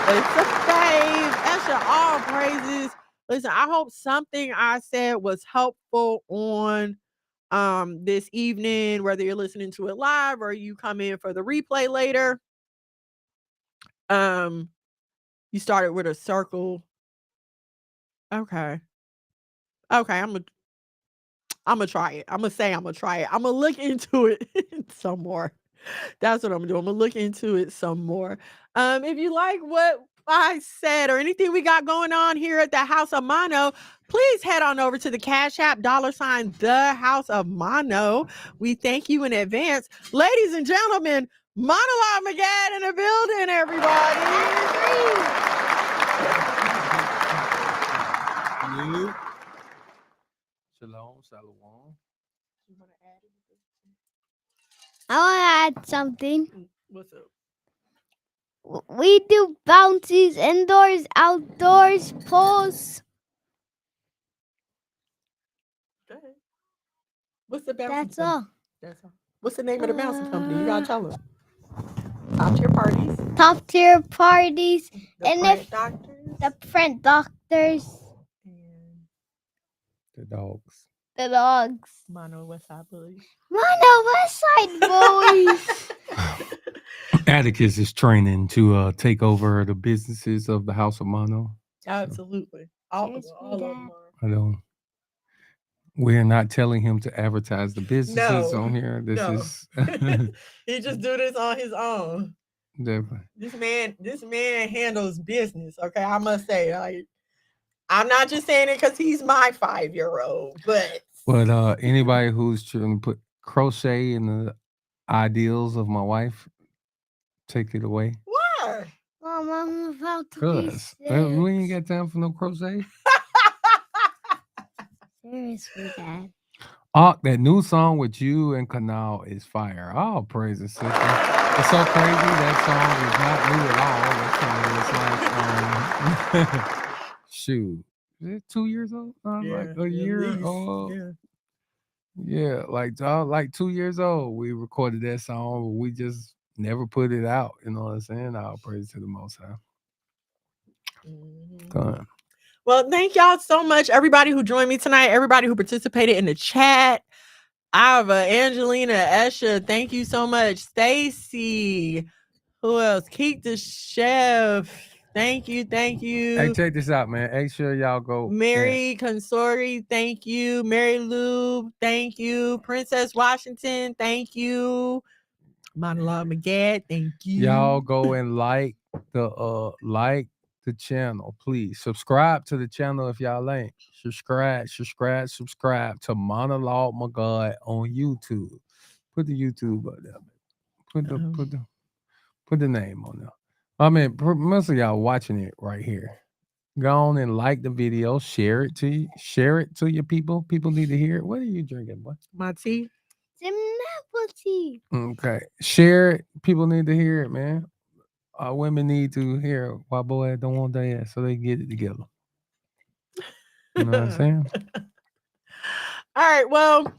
It's a fave. That's all praises. Listen, I hope something I said was helpful on this evening, whether you're listening to it live or you come in for the replay later. Um, you started with a circle. Okay. Okay, I'm gonna try it. I'm gonna say I'm gonna try it. I'm gonna look into it some more. That's what I'm gonna do. I'm gonna look into it some more. If you like what I said or anything we got going on here at the House of Mono, please head on over to the Cash App $ the House of Mono. We thank you in advance, ladies and gentlemen. Monologue McGad in the building, everybody. Shalom, shalom. I want to add something. What's up? We do bouncies, indoors, outdoors, pools. Okay. What's the bouncing That's company? all. That's all. What's the name of the bouncing company? You gotta tell them. Top tier parties. Top tier parties. The And Friend if Doctors. the friend doctors, And The dogs. the dogs. Mono Westside Bullies. Mono West Side Boys. Atticus is training to take over the businesses of the House of Mono. Absolutely. All Cheers, of my them dad. are. I don't. We're not telling him to advertise the businesses No, on here. This no. is He just do this on his own. different. This man handles business. Okay, I must say, like, I'm not just saying it because he's my 5-year-old, but Anybody who's trying to put crochet in the ideals of my wife, take it away. why? Mom, I'm about to be Cause sick. we ain't got time for no crochet. Seriously, Dad. That new song with you and Kanal is fire. Oh, praise the sister. It's so crazy. That song is not new at all. It's like shoot. Is it 2 years old? Like a year old. Yeah, like 2 years old. We recorded that song, but we just never put it out. You know what I'm saying? All praise to the Most High. Done. Well, thank y'all so much, everybody who joined me tonight, everybody who participated in the chat. Ava, Angelina, Esha, thank you so much. Stacy, who else? Keith the Chef, thank you. Hey, check this out, man. Make sure y'all go. Mary Consori, thank you. Mary Lou, thank you. Princess Washington, thank you. Monologue McGad, thank you. Y'all go and like the channel, please. Subscribe to the channel if y'all ain't. Subscribe to Monologue McGod on YouTube. Put the YouTube up there. Put the name on there. I mean, most of y'all watching it right here. Go on and like the video. Share it to your people. People need to hear it. What are you drinking, boy? My tea. Some apple tea. Okay. Share it. People need to hear it, man. Women need to hear why Boaz don't want their ass so they can get it together. You know what I'm saying? All right. Well,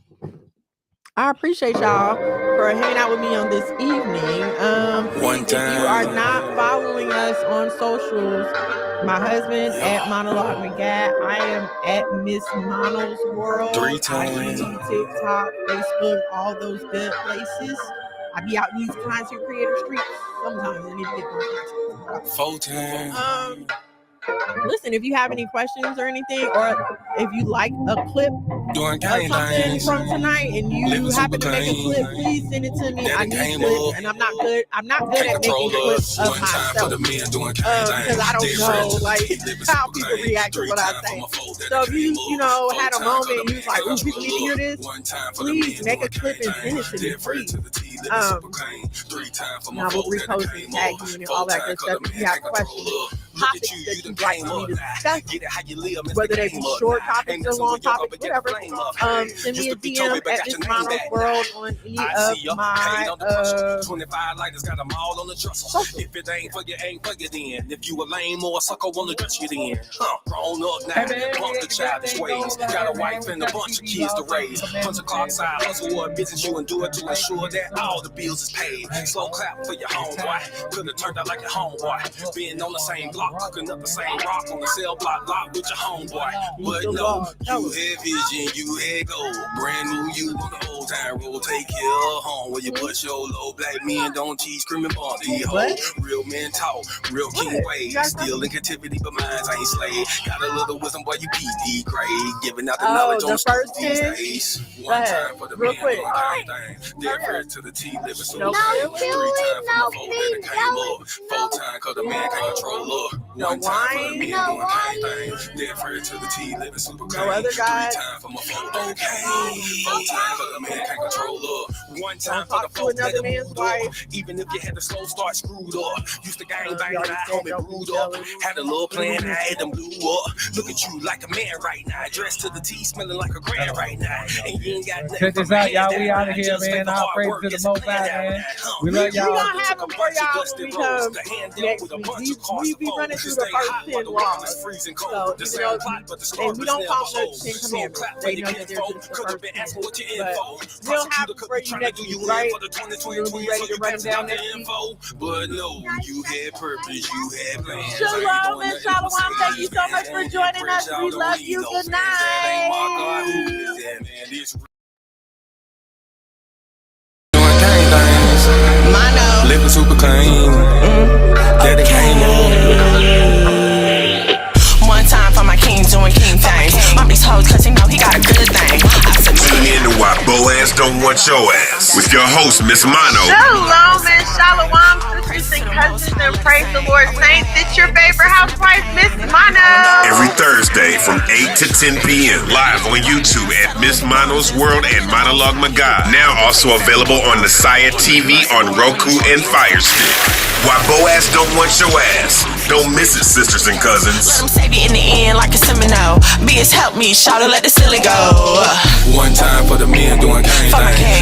I appreciate y'all for hanging out with me on this evening. Please, if you are not following us on socials, my husband at Monologue McGad, I am at Miss Mono's World. IG, TikTok, Facebook, all those good places. I be out in these content creator streets. Sometimes I need to get more content. Listen, if you have any questions or anything, or if you like a clip of something from tonight and you happen to make a clip, please send it to me. I need clips, and I'm not good at making clips of myself because I don't know like how people react to what I say. So if you had a moment and you was like, "Ooh, people need to hear this," please make a clip and send it to me, please. And I will repost and tag you and all that good stuff. If you have questions, topics that you'd like me to discuss, whether they be short topics or long topics, whatever, send me a DM at Miss Mono's World on any of my socials. If it ain't for you, ain't for you then. If you a lame or a sucker, wanna dress you then. Grown up now, bump the childish ways. Got a wife and a bunch of kids to raise. Punch a clock side, hustle or business you endure to ensure that all the bills is paid. Slow clap for your homeboy. Could've turned out like your homeboy. Being on the same block. block, cooking up the same rock on the cell block, lock with your homeboy. But no, you had vision, you had gold. Brand new you on the old time road. Take care of home where you put your low. Black men don't cheat, screaming bomb the hoe. Real men talk, real king ways. Still in captivity, but minds ain't slave. Got a little wisdom, boy, you PD grade. Giving out the knowledge on the streets these days. One time for the men doing everything. Dead first to the T, living so No good. 3 feeling, times no for my folk that came up. 4 times cause the man can't control up. 1 time for the men doing things. Dead first to the T, living super clean. 3 times for my folk that came. 4 times for the man can't control up. 1 time for the folk that moved up. Even if you had the slow start screwed up. Used to gang bang and I homie brewed up. Had a little plan, I had them blew up. Look at you like a man right now. Dressed to the T, smelling like a grand right now. And you ain't got nothing. Check this out, y'all. We out of here, man. All praise to the Most High, man. We love y'all. We're gonna have them for y'all when we come next week. We be running through the first 10 laws. So, and we don't follow the 10 commandments. They know that there's just the first 10. But we'll have them for you next week, right? We'll be ready to run down next week. But no, you had purpose, you had plans. Shalom and shalom. Thank you so much for joining us. We love you. Good night. Mono. Living super clean. Daddy came One time for my king doing king things. Mom these hoes cause he know he got a good thing. I submit. Tune in to Why Boaz Don't Want Your Ass with your host, Miss Mono. Shalom and shalom, sisters and cousins, and praise the Lord, saints. It's your favorite housewife, Miss Mono. Every Thursday from 8 to 10 p.m. live on YouTube at Miss Mono's World and Monologue Magad. Now also available on Messiah TV on Roku and Fire Stick. Why Boaz Don't Want Your Ass. Don't miss it, sisters and cousins. Let him save you in the end like a Semino. Be his help me, shout it, let the silly go. 1 time for the men doing gang For my things. king.